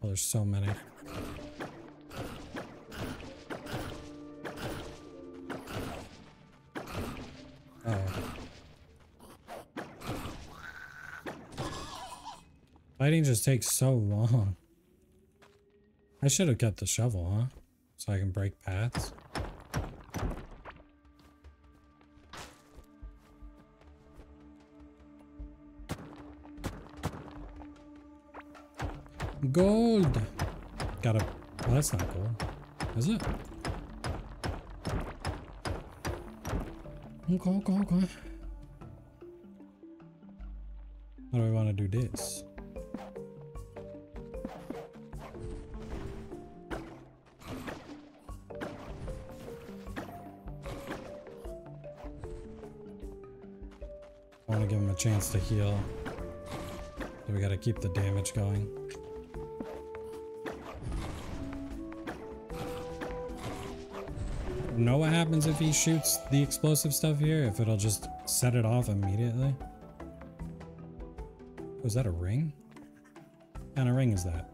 Oh, there's so many. Fighting just takes so long. I should have kept the shovel, huh? So I can break paths. Gold! Got a... Oh, that's not gold. Is it? Okay. How do I want to do this? I want to give him a chance to heal. So we gotta keep the damage going. Know what happens if he shoots the explosive stuff here? If it'll just set it off immediately? Was that a ring? What kind of ring is that?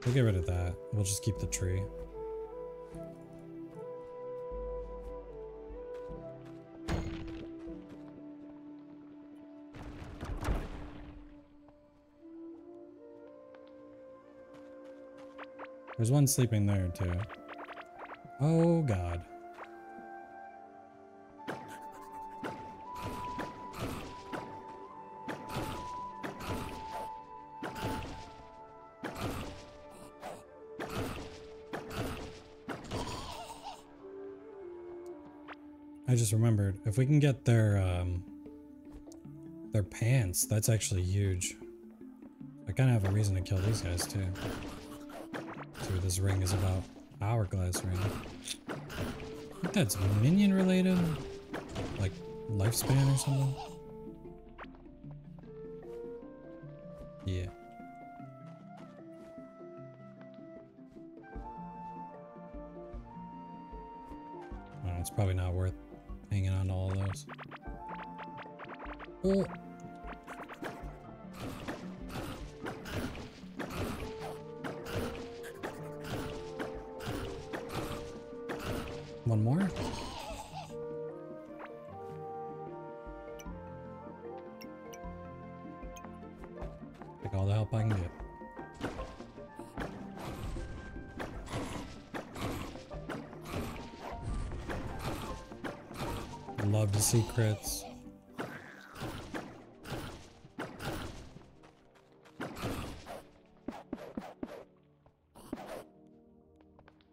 We'll get rid of that. We'll just keep the tree. There's one sleeping there too. Oh god. I just remembered, if we can get their pants, that's actually huge. I kind of have a reason to kill these guys too. See what this ring is about. Hourglass ring. I think that's minion related? Like lifespan or something? Yeah. Oh, it's probably not worth hanging on to all of those. Oh. One more? Take all the help I can get. Love to see crits.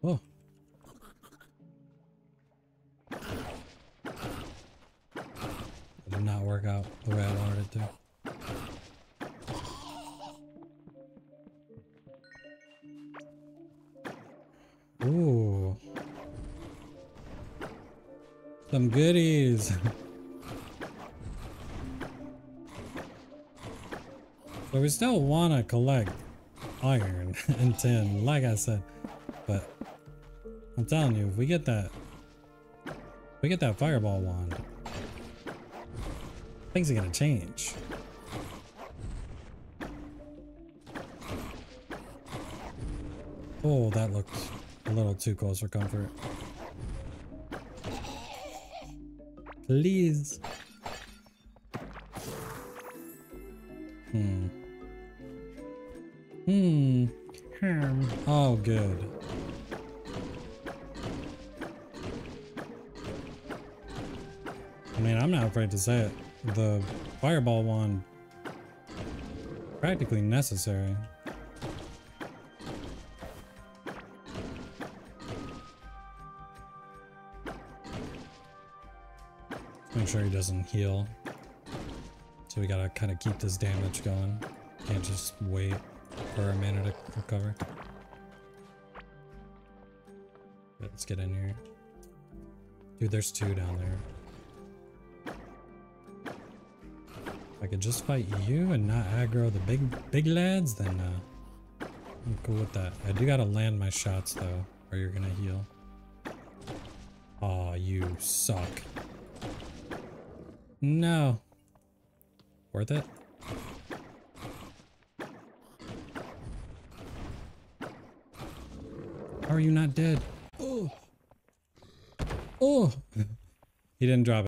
Oh. It did not work out the way I wanted it to. Ooh. Some goodies. So we still want to collect iron and tin, like I said, but I'm telling you, if we get that fireball wand, things are gonna change. Oh, that looked a little too close for comfort. Please. Oh, good. I mean, I'm not afraid to say it. The fireball wand, practically necessary. Make sure he doesn't heal. So we gotta kind of keep this damage going. Can't just wait for a mana to recover. Let's get in here. Dude, there's two down there. If I could just fight you and not aggro the big lads, then I'm cool with that. I do gotta land my shots though, or you're gonna heal. Aw, you suck. No. Worth it? How are you not dead? Oh. Oh. He didn't drop it.